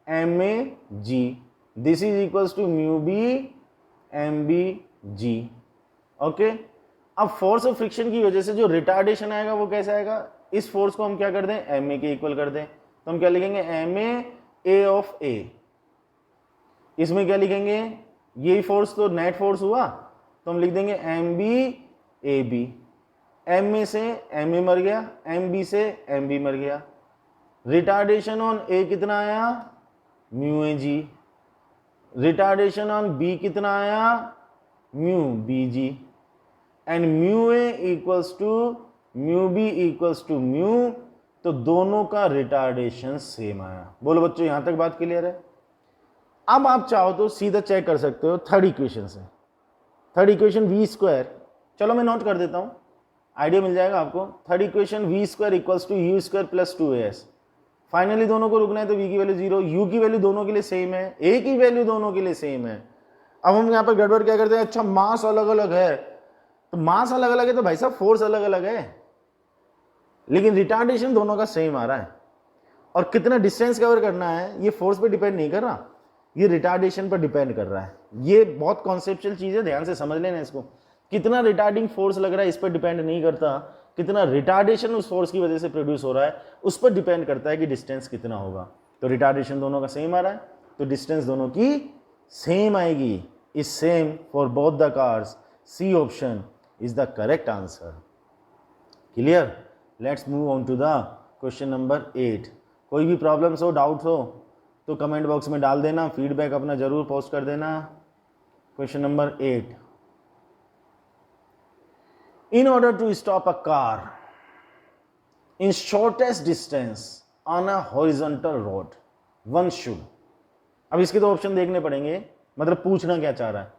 M A G, this is equals to mu B M B G. Okay, अब force of friction की वजह से जो retardation आएगा वो कैसे आएगा, इस फोर्स को हम क्या कर दें, एम ए के इक्वल कर दें, तो हम क्या लिखेंगे, एम ए ऑफ ए। इसमें क्या लिखेंगे, यही फोर्स तो नेट फोर्स हुआ, तो हम लिख देंगे M B A B. M A से एम ए मर गया, एम बी से एम बी मर गया। रिटार्डेशन ऑन ए कितना आया, mu A g. Retardation on B कितना आया, mu B g. And mu A equals to mu B equals to mu, तो दोनों का रिटार्डेशन सेम आया। बोलो बच्चों, यहां तक बात क्लियर है। अब आप चाहो तो सीधा चेक कर सकते हो थर्ड इक्वेशन से। थर्ड इक्वेशन वी स्क्वायर, चलो मैं नोट कर देता हूं, आइडिया मिल जाएगा आपको। Third equation v square equals to u square plus 2as। Finally दोनों को रुकना है तो v की वैल्यू 0, u की वैल्यू दोनों के लिए सेम है, a की वैल्यू दोनों के लिए सेम है। अब हम यहाँ पर गड़बड़ क्या करते हैं, अच्छा मास अलग अलग है, तो मास अलग अलग है तो भाई साहब फोर्स अलग अलग है, लेकिन रिटार्डेशन दोनों का सेम आ रहा है। और कितना डिस्टेंस कवर करना है ये फोर्स पे डिपेंड नहीं कर रहा, ये रिटार्डेशन पर डिपेंड कर रहा है। ये बहुत कॉन्सेप्चुअल चीज है, ध्यान से समझ लेना इसको। कितना रिटार्डिंग फोर्स लग रहा है इस पर डिपेंड नहीं करता, कितना रिटार्डेशन उस फोर्स की वजह से प्रोड्यूस हो रहा है उस पर डिपेंड करता है कि डिस्टेंस कितना होगा। तो रिटार्डेशन दोनों का सेम आ रहा है, तो डिस्टेंस दोनों की सेम आएगी। Is same for both the cars, C option is the correct answer. Clear, let's move on to the question number 8। कोई भी प्रॉब्लम्स हो, डाउट्स हो तो कमेंट बॉक्स में डाल देना, फीडबैक अपना जरूर पोस्ट कर देना। Question number 8, in order to stop a car in shortest distance on a horizontal road one should। अब इसके तो ऑप्शन देखने पड़ेंगे, मतलब पूछना क्या चाह रहा है।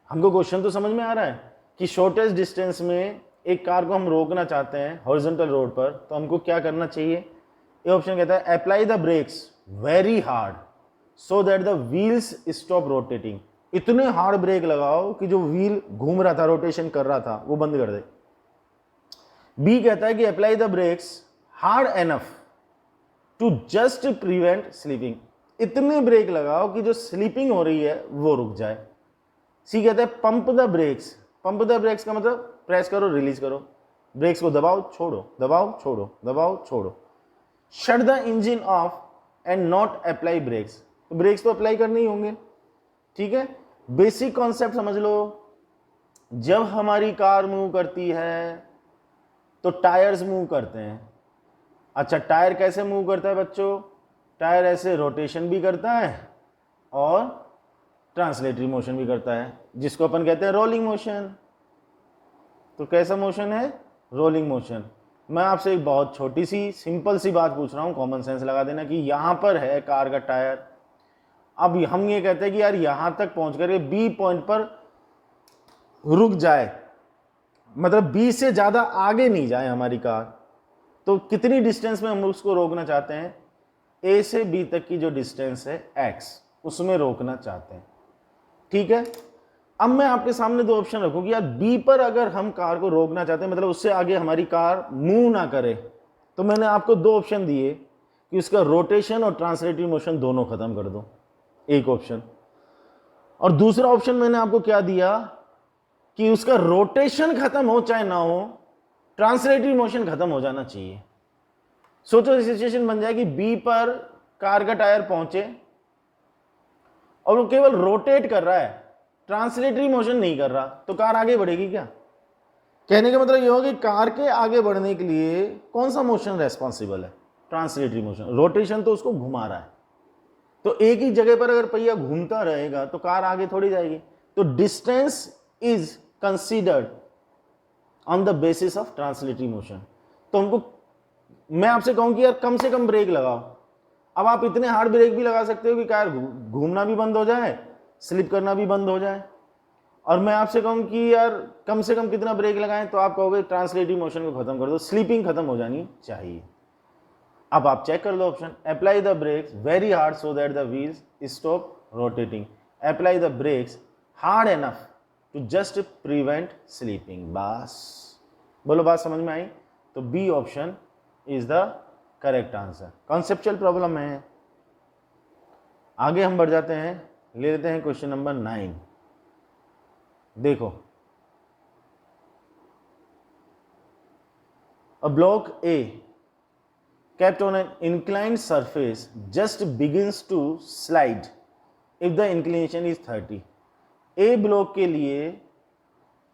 हमको क्वेश्चन तो समझ में आ रहा है कि शॉर्टेस्ट डिस्टेंस में एक कार को हम रोकना चाहते हैं हॉरिजॉन्टल रोड पर, तो हमको क्या करना चाहिए। ये ऑप्शन कहता है apply the brakes very hard so that the wheels stop rotating. इतने हार्ड ब्रेक लगाओ कि जो व्हील घूम रहा था, रोटेशन कर रहा था, वो बंद कर दे। बी कहता है कि apply the brakes hard enough to just prevent slipping. इतने ब्रेक लगाओ कि जो स्लीपिंग हो रही है वो रुक जाए। सी कहता है pump the brakes. Pump the brakes का मतलब प्रेस करो रिलीज करो, ब्रेक्स को दबाओ छोड़ो, दबाओ छोड़ो, दबाओ छोड़ो। Shut the engine off and not apply brakes. तो ब्रेक्स तो अप्लाई करने ही होंगे, ठीक है। बेसिक कॉन्सेप्ट समझ लो, जब हमारी कार मूव करती है तो टायर्स मूव करते हैं। अच्छा, टायर कैसे मूव करता है बच्चों, टायर ऐसे रोटेशन भी करता है और ट्रांसलेटरी मोशन भी करता है, जिसको अपन कहते हैं रोलिंग मोशन। तो कैसा मोशन है, रोलिंग मोशन। मैं आपसे एक बहुत छोटी सी सिंपल सी बात पूछ रहा हूं, कॉमन सेंस लगा देना कि यहां पर है कार का टायर। अब हम ये कहते हैं कि यार यहां तक पहुंच करके बी पॉइंट पर रुक जाए, मतलब बी से ज्यादा आगे नहीं जाए हमारी कार, तो कितनी डिस्टेंस में हम उसको रोकना चाहते हैं, ए से बी तक की जो डिस्टेंस है एक्स, उसमें रोकना चाहते हैं, ठीक है। अब मैं आपके सामने दो ऑप्शन रखूं कि यार बी पर अगर हम कार को रोकना चाहते हैं, मतलब उससे आगे हमारी कार मूव ना करे, तो मैंने आपको दो ऑप्शन दिए कि उसका रोटेशन और ट्रांसलेटरी मोशन दोनों खत्म कर दो, एक ऑप्शन। और दूसरा ऑप्शन मैंने आपको क्या दिया कि उसका रोटेशन खत्म हो चाहे ना हो, ट्रांसलेटरी मोशन खत्म हो जाना चाहिए। सोचो सिचुएशन बन जाए कि बी पर कार का टायर पहुंचे और वो केवल रोटेट कर रहा है, ट्रांसलेटरी मोशन नहीं कर रहा, तो कार आगे बढ़ेगी क्या। कहने का मतलब ये हो कि कार के आगे बढ़ने के लिए कौन सा मोशन रेस्पॉन्सिबल है, ट्रांसलेटरी मोशन। रोटेशन तो उसको घुमा रहा है, तो एक ही जगह पर अगर पहिया घूमता रहेगा तो कार आगे थोड़ी जाएगी। तो distance is considered on the basis of translatory motion. तो हमको, मैं आपसे कहूं कि यार कम से कम ब्रेक लगाओ। अब आप इतने हार्ड ब्रेक भी लगा सकते हो कि कार घूमना भी बंद हो जाए, स्लिप करना भी बंद हो जाए। और मैं आपसे कहूं कि यार कम से कम कितना ब्रेक लगाएं, तो आप कहोगे ट्रांसलेटरी मोशन को खत्म कर दो, स्लीपिंग खत्म हो जानी चाहिए। अब आप चेक कर लो option, apply the brakes very hard so that the wheels stop rotating, apply the brakes hard enough to just prevent sleeping. बस बोलो, बात समझ में आई। तो B option is the correct answer. Conceptual problem है। आगे हम बढ़ जाते हैं, ले लेते हैं क्वेश्चन नंबर 9। देखो, a block A kept on an inclined surface just begins to slide if the inclination is 30। A block के लिए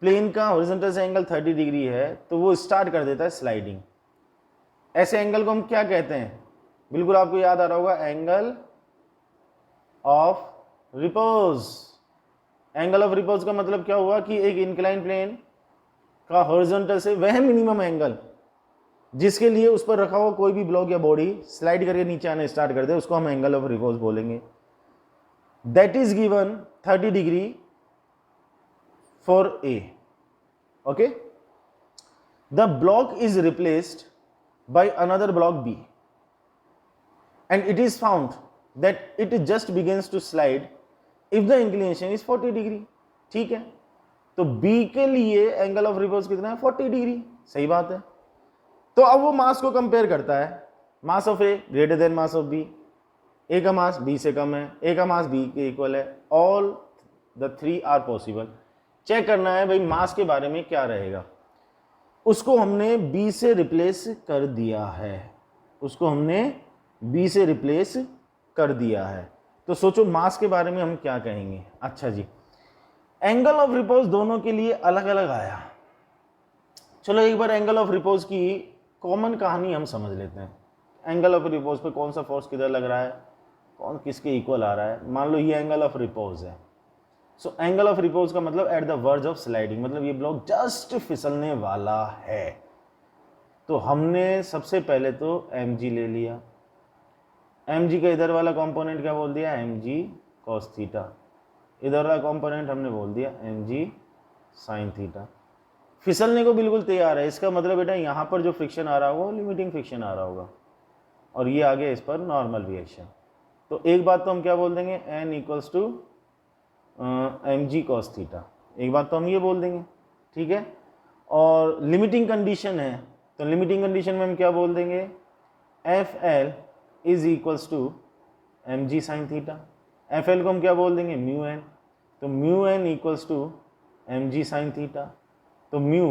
प्लेन का हॉरिजॉन्टल से एंगल 30 डिग्री है, तो वो स्टार्ट कर देता है स्लाइडिंग। ऐसे एंगल को हम क्या कहते हैं? बिल्कुल आपको याद आ रहा होगा, angle of repose. Angle of repose का मतलब क्या हुआ कि एक इंक्लाइन प्लेन का हॉरिजॉन्टल से वह मिनिमम एंगल जिसके लिए उस पर रखा हुआ कोई भी ब्लॉक या बॉडी स्लाइड करके नीचे आने स्टार्ट कर दे, उसको हम एंगल ऑफ रिपोज बोलेंगे। That is given 30 degree for A. Okay, the block is replaced by another block B and it is found that it just begins to slide if the inclination is 40 degree. ठीक है, तो B के लिए angle of repose कितना है? 40 degree. सही बात है। तो अब वो मास को कंपेयर करता है, mass of A greater than mass of B. A का मास बी से कम है, ए का मास बी के इक्वल है। All the three are possible. Check करना है भाई मास के बारे में क्या रहेगा। उसको हमने बी से रिप्लेस कर दिया है, उसको हमने बी से रिप्लेस कर दिया है। तो सोचो मास के बारे में हम क्या कहेंगे। अच्छा जी, एंगल ऑफ रिपोज दोनों के लिए अलग अलग आया। चलो एक बार एंगल ऑफ रिपोज की कॉमन कहानी हम समझ लेते हैं। एंगल ऑफ रिपोज पे कौन सा फोर्स किधर लग रहा है, कौन किसके इक्वल आ रहा है। मान लो ये एंगल ऑफ रिपोज है। सो एंगल ऑफ रिपोज का मतलब at the verge of sliding, मतलब ये ब्लॉक जस्ट फिसलने वाला है। तो हमने सबसे पहले तो mg ले लिया। mg का इधर वाला कंपोनेंट क्या बोल दिया? mg cos theta. इधर वाला कंपोनेंट हमने बोल दिया mg sin थीटा। फिसलने को बिल्कुल तैयार है। इसका मतलब बेटा यहाँ पर जो फ्रिक्शन आ रहा होगा वो लिमिटिंग फ्रिक्शन आ रहा होगा, और ये आगे इस पर नॉर्मल रिएक्शन। तो एक बात तो हम क्या बोल देंगे, n equals to mg cos theta. एक बात तो हम ये बोल देंगे, ठीक है। और लिमिटिंग कंडीशन है, तो लिमिटिंग कंडीशन में हम क्या बोल देंगे, fl is equals to mg sin theta. fl को हम क्या बोल देंगे, म्यू n। तो mu n equals to mg sin theta. तो म्यू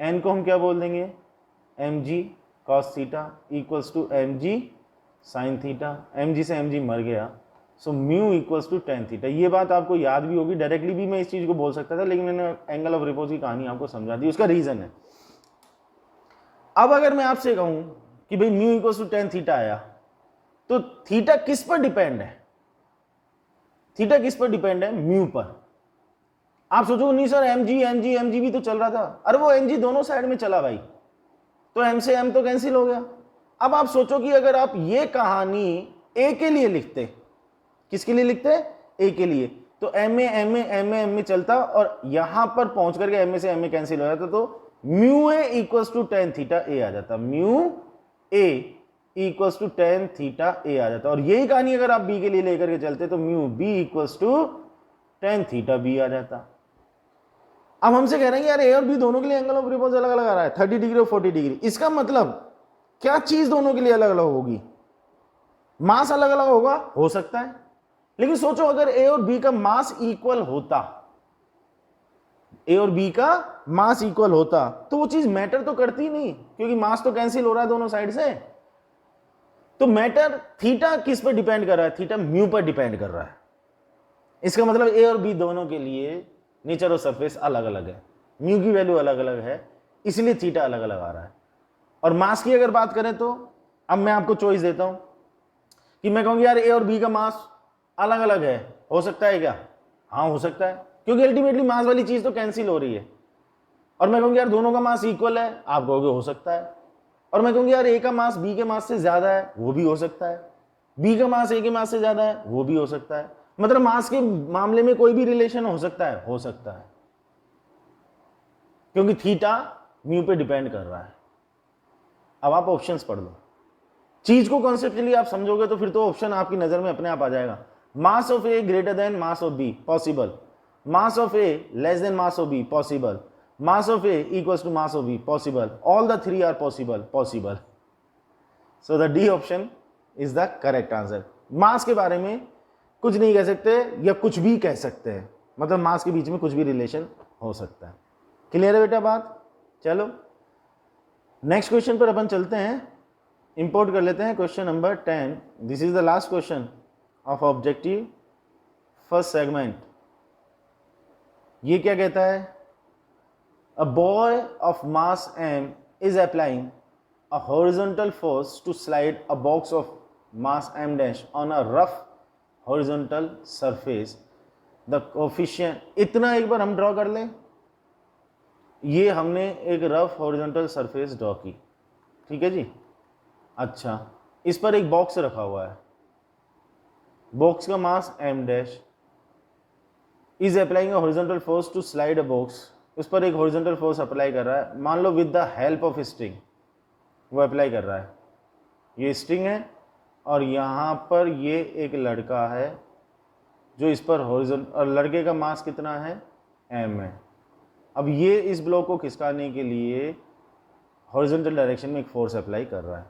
n को हम क्या बोल देंगे, mg cos theta equals to mg sin theta. mg से mg मर गया, so mu equals to tan theta. ये बात आपको याद भी होगी, डायरेक्टली भी मैं इस चीज को बोल सकता था, लेकिन मैंने एंगल ऑफ रिपोज की कहानी आपको समझा दी, उसका रीजन है। अब अगर मैं आपसे कहूं कि भाई mu equals to tan theta आया, तो थीटा किस पर डिपेंड है? थीटा किस पर डिपेंड है? म्यू पर। आप सोचो नहीं सर mg भी तो चल रहा था। अरे वो mg दोनों साइड में चला भाई, तो m से m तो कैंसिल हो गया। अब आप सोचो कि अगर आप ये कहानी a के लिए लिखते, किसके लिए लिखते? a के लिए, तो m में चलता और यहां पर पहुंच करके m से m कैंसिल हो जाता, तो mu a equals to tan theta a आ जाता। Mu a equals to tan theta a आ जाता। और यही कहानी अगर आप b के लिए लेकर के चलते तो mu b equals to tan theta b आ जाता। अब हमसे कह रहे हैं यार ए और बी दोनों के लिए एंगल ऑफ रिपोज अलग अलग आ रहा है, 30 डिग्री और 40 डिग्री। इसका मतलब क्या चीज दोनों के लिए अलग अलग होगी? मास अलग अलग होगा, हो सकता है, लेकिन सोचो अगर ए और बी का मास इक्वल होता, ए और बी का मास इक्वल होता, तो वो चीज मैटर तो करती नहीं, क्योंकि मास तो कैंसिल हो रहा है दोनों साइड से। तो मैटर थीटा किस पर डिपेंड कर रहा है? थीटा म्यू पर डिपेंड कर रहा है। इसका मतलब ए और बी दोनों के लिए नेचर ऑफ सरफेस अलग अलग है, म्यू की वैल्यू अलग अलग है, इसलिए थीटा अलग अलग आ रहा है। और मास की अगर बात करें तो अब मैं आपको चॉइस देता हूं कि मैं कहूंगी यार ए और बी का मास अलग अलग है, हो सकता है क्या? हाँ हो सकता है, क्योंकि अल्टीमेटली मास वाली चीज तो कैंसिल हो रही है। और मैं कहूंगी यार दोनों का मास इक्वल है, आप कहोगे हो सकता है। और मैं कहूंगी यार ए का मास बी के मास से ज्यादा है, वो भी हो सकता है। बी का मास ए के मास से ज्यादा है, वो भी हो सकता है। मतलब मास के मामले में कोई भी रिलेशन हो सकता है, हो सकता है, क्योंकि थीटा म्यू पे डिपेंड कर रहा है। अब आप ऑप्शंस पढ़ लो, चीज को कॉन्सेप्चुअली आप समझोगे तो फिर तो ऑप्शन आपकी नजर में अपने आप आ जाएगा। Mass of A greater than mass of B, possible. Mass of A less than mass of B, possible. Mass of A equals to mass of B, possible. All the three are possible, possible. So the D option is the correct answer. Mass के बारे में कुछ नहीं कह सकते या कुछ भी कह सकते हैं, मतलब मास के बीच में कुछ भी रिलेशन हो सकता है। क्लियर है बेटा बात? चलो नेक्स्ट क्वेश्चन पर अपन चलते हैं, इंपोर्ट कर लेते हैं question number 10। This is the last question of objective first segment. ये क्या कहता है? A boy of mass m is applying a horizontal force to slide a box of mass m dash on a rough horizontal surface. The coefficient, इतना एक बार हम draw कर लें। ये हमने एक रफ हॉरिजॉन्टल सरफेस ड्रॉ की, ठीक है जी। अच्छा, इस पर एक बॉक्स रखा हुआ है, बॉक्स का mass m dash is applying a horizontal force to slide a box, उस पर एक हॉरिजॉन्टल फोर्स अप्लाई कर रहा है, मान लो with the help of string वो अप्लाई कर रहा है। ये स्ट्रिंग है और यहाँ पर ये एक लड़का है जो इस पर हॉरिजॉन्टल, और लड़के का मास कितना है? m है। अब ये इस ब्लॉक को खिसकाने के लिए हॉरिजॉन्टल डायरेक्शन में एक फोर्स अप्लाई कर रहा है,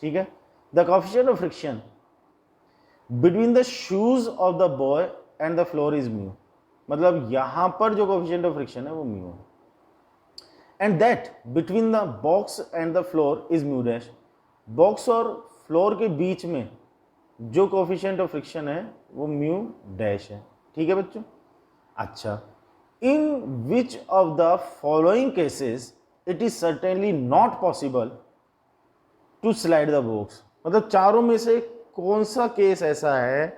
ठीक है। The coefficient of friction between the shoes of the boy and the floor is mu, मतलब यहां पर जो कोएफिशिएंट ऑफ फ्रिक्शन है वो म्यू है। And that between the box and the floor is mu dash, box और floor के बीच में जो कोएफिशिएंट ऑफ फ्रिक्शन है वो म्यू डैश है, ठीक है बच्चों। अच्छा, in which of the following cases it is certainly not possible to slide the box, मतलब चारों में से कौन सा केस ऐसा है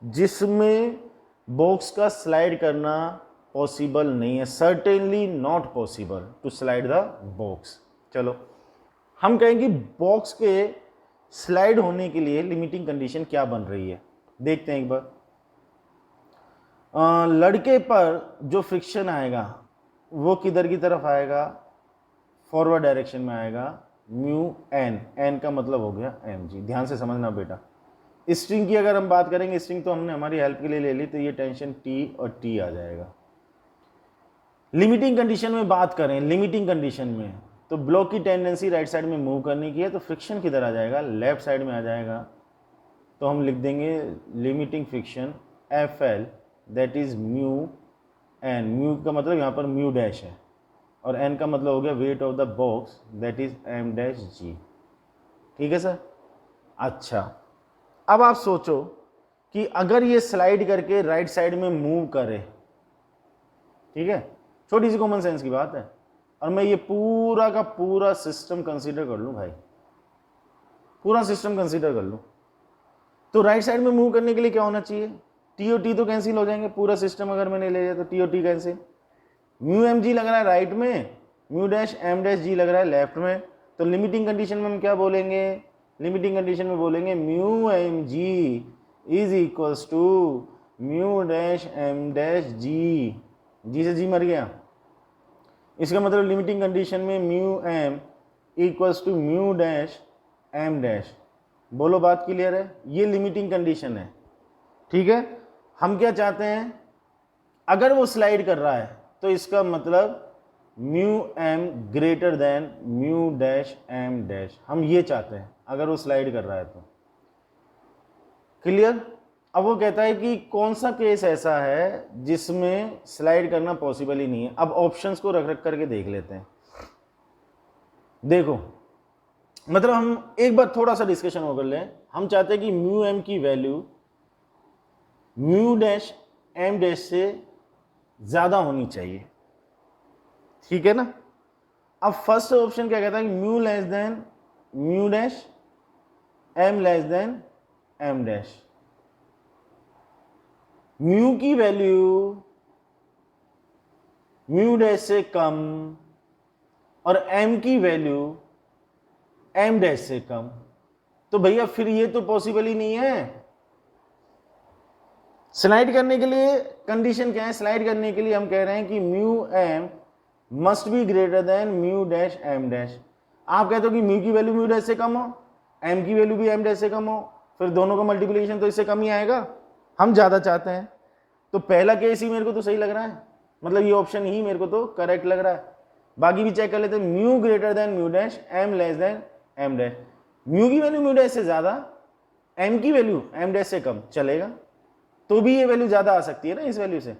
जिसमें बॉक्स का स्लाइड करना पॉसिबल नहीं है? Certainly not possible to slide the box. चलो हम कहेंगे बॉक्स के स्लाइड होने के लिए लिमिटिंग कंडीशन क्या बन रही है, देखते हैं एक बार। लड़के पर जो फ्रिक्शन आएगा वो किधर की तरफ आएगा? फॉरवर्ड डायरेक्शन में आएगा, म्यू एन, एन का मतलब हो गया एम जी। ध्यान से समझना बेटा। स्ट्रिंग की अगर हम बात करेंगे, स्ट्रिंग तो हमने हमारी हेल्प के लिए ले ली, तो ये टेंशन टी और टी आ जाएगा। लिमिटिंग कंडीशन में बात करें, लिमिटिंग कंडीशन में तो ब्लॉक की टेंडेंसी राइट साइड में मूव करने की है, तो फ्रिक्शन किधर आ जाएगा? लेफ्ट साइड में आ जाएगा। तो हम लिख देंगे limiting friction F L that is mu N, mu का मतलब यहाँ पर म्यू डैश है और एन का मतलब हो गया weight of the box that is M dash G, ठीक है सर। अच्छा, अब आप सोचो कि अगर ये स्लाइड करके राइट साइड में मूव करे, ठीक है, छोटी सी कॉमन सेंस की बात है, और मैं ये पूरा का पूरा सिस्टम कंसीडर कर लूं भाई, पूरा सिस्टम कंसीडर कर लूं, तो राइट साइड में मूव करने के लिए क्या होना चाहिए? टी और टी तो कैंसिल हो जाएंगे, पूरा सिस्टम अगर मैंने ले लिया तो टी और T cancel. Mu M g लग रहा है राइट में, mu dash M dash g लग रहा है लेफ्ट में, तो लिमिटिंग कंडीशन में हम क्या बोलेंगे? लिमिटिंग कंडीशन में बोलेंगे mu M G is equals to mu dash M dash G, G से जी मर गया। इसका मतलब लिमिटिंग कंडीशन में mu M equals to mu dash M dash. बोलो बात क्लियर है? ये लिमिटिंग कंडीशन है, ठीक है। हम क्या चाहते हैं? अगर वो स्लाइड कर रहा है तो इसका मतलब mu M greater than mu dash M dash, हम ये चाहते हैं अगर वो स्लाइड कर रहा है तो। क्लियर? अब वो कहता है कि कौन सा केस ऐसा है जिसमें स्लाइड करना पॉसिबल ही नहीं है। अब ऑप्शंस को रख रख करके देख लेते हैं। देखो, मतलब हम एक बार थोड़ा सा डिस्कशन हो कर लें। हम चाहते हैं कि म्यू एम की value mu dash M dash से ज्यादा होनी चाहिए, ठीक है ना। अब फर्स्ट ऑप्शन क्या कहता है कि mu less than mu dash M less than M dash. Mu की वैल्यू म्यू डैश से कम और एम की वैल्यू एम डैश से कम, तो भैया फिर ये तो पॉसिबल ही नहीं है। स्लाइड करने के लिए कंडीशन क्या है? स्लाइड करने के लिए हम कह रहे हैं कि mu M must be greater than mu dash M dash. आप कहते हो कि म्यू की वैल्यू म्यू डैश से कम हो, एम की वैल्यू भी एम डैश से कम हो, फिर दोनों का मल्टीप्लिकेशन तो इससे कम ही आएगा। हम ज्यादा चाहते हैं, तो पहला केस ही मेरे को तो सही लग रहा है, मतलब ये ऑप्शन ही मेरे को तो करेक्ट लग रहा है। बाकी भी चेक कर लेते हैं। Mu greater than mu dash M less than M dash, mu की वैल्यू म्यू डैश से ज़्यादा, एम की वैल्यू एम डैश से कम, चलेगा, तो भी ये वैल्यू ज़्यादा आ सकती है ना इस वैल्यू से।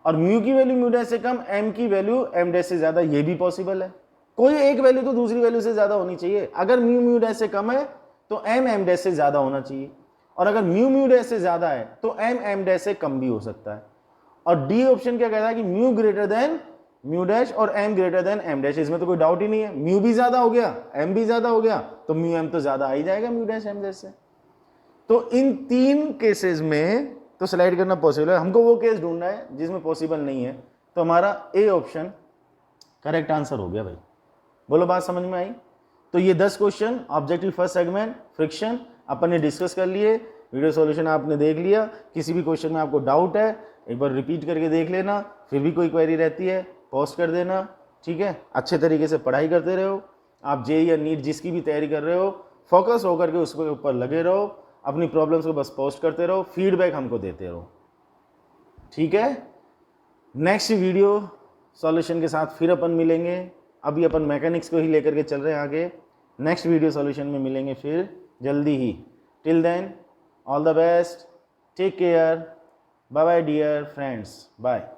और म्यू की वैल्यू म्यू डैश से कम, एम की वैल्यू एम डैश से ज़्यादा, ये भी पॉसिबल है। कोई एक वैल्यू तो दूसरी वैल्यू से ज़्यादा होनी चाहिए। अगर म्यू म्यू डैश से कम है तो एम एम डैश से ज़्यादा होना चाहिए, और अगर म्यू म्यू डैश से ज़्यादा है तो एम एम डैश से कम भी हो सकता है। और डी ऑप्शन क्या कहता है कि mu greater than mu dash और M greater than M dash. इसमें तो कोई डाउट ही नहीं है, म्यू भी ज्यादा हो गया, एम भी ज्यादा हो गया, तो म्यू एम तो ज्यादा आ ही जाएगा म्यू डैश एम डैश से। तो इन तीन केसेस में तो स्लाइड करना पॉसिबल है। हमको वो केस ढूंढना है जिसमें पॉसिबल नहीं है, तो हमारा ए ऑप्शन करेक्ट आंसर हो गया भाई। बोलो बात समझ में आई? तो ये 10 question objective first segment friction अपन ने डिस्कस कर लिए, वीडियो सॉल्यूशन आपने देख लिया। किसी भी क्वेश्चन में आपको डाउट है एक बार रिपीट करके देख लेना, फिर भी कोई क्वेरी रहती है पोस्ट कर देना, ठीक है। अच्छे तरीके से पढ़ाई करते रहो, आप जेईई या नीट जिसकी भी तैयारी कर रहे हो फोकस होकर के उसके ऊपर लगे रहो, अपनी प्रॉब्लम्स को बस पोस्ट करते रहो, फीडबैक हमको देते रहो, ठीक है। नेक्स्ट वीडियो सॉल्यूशन के साथ फिर अपन मिलेंगे। अभी अपन मैकेनिक्स को ही लेकर के चल रहे हैं आगे, नेक्स्ट वीडियो सॉल्यूशन में मिलेंगे फिर जल्दी ही। Till then all the best, take care, bye bye dear friends, bye.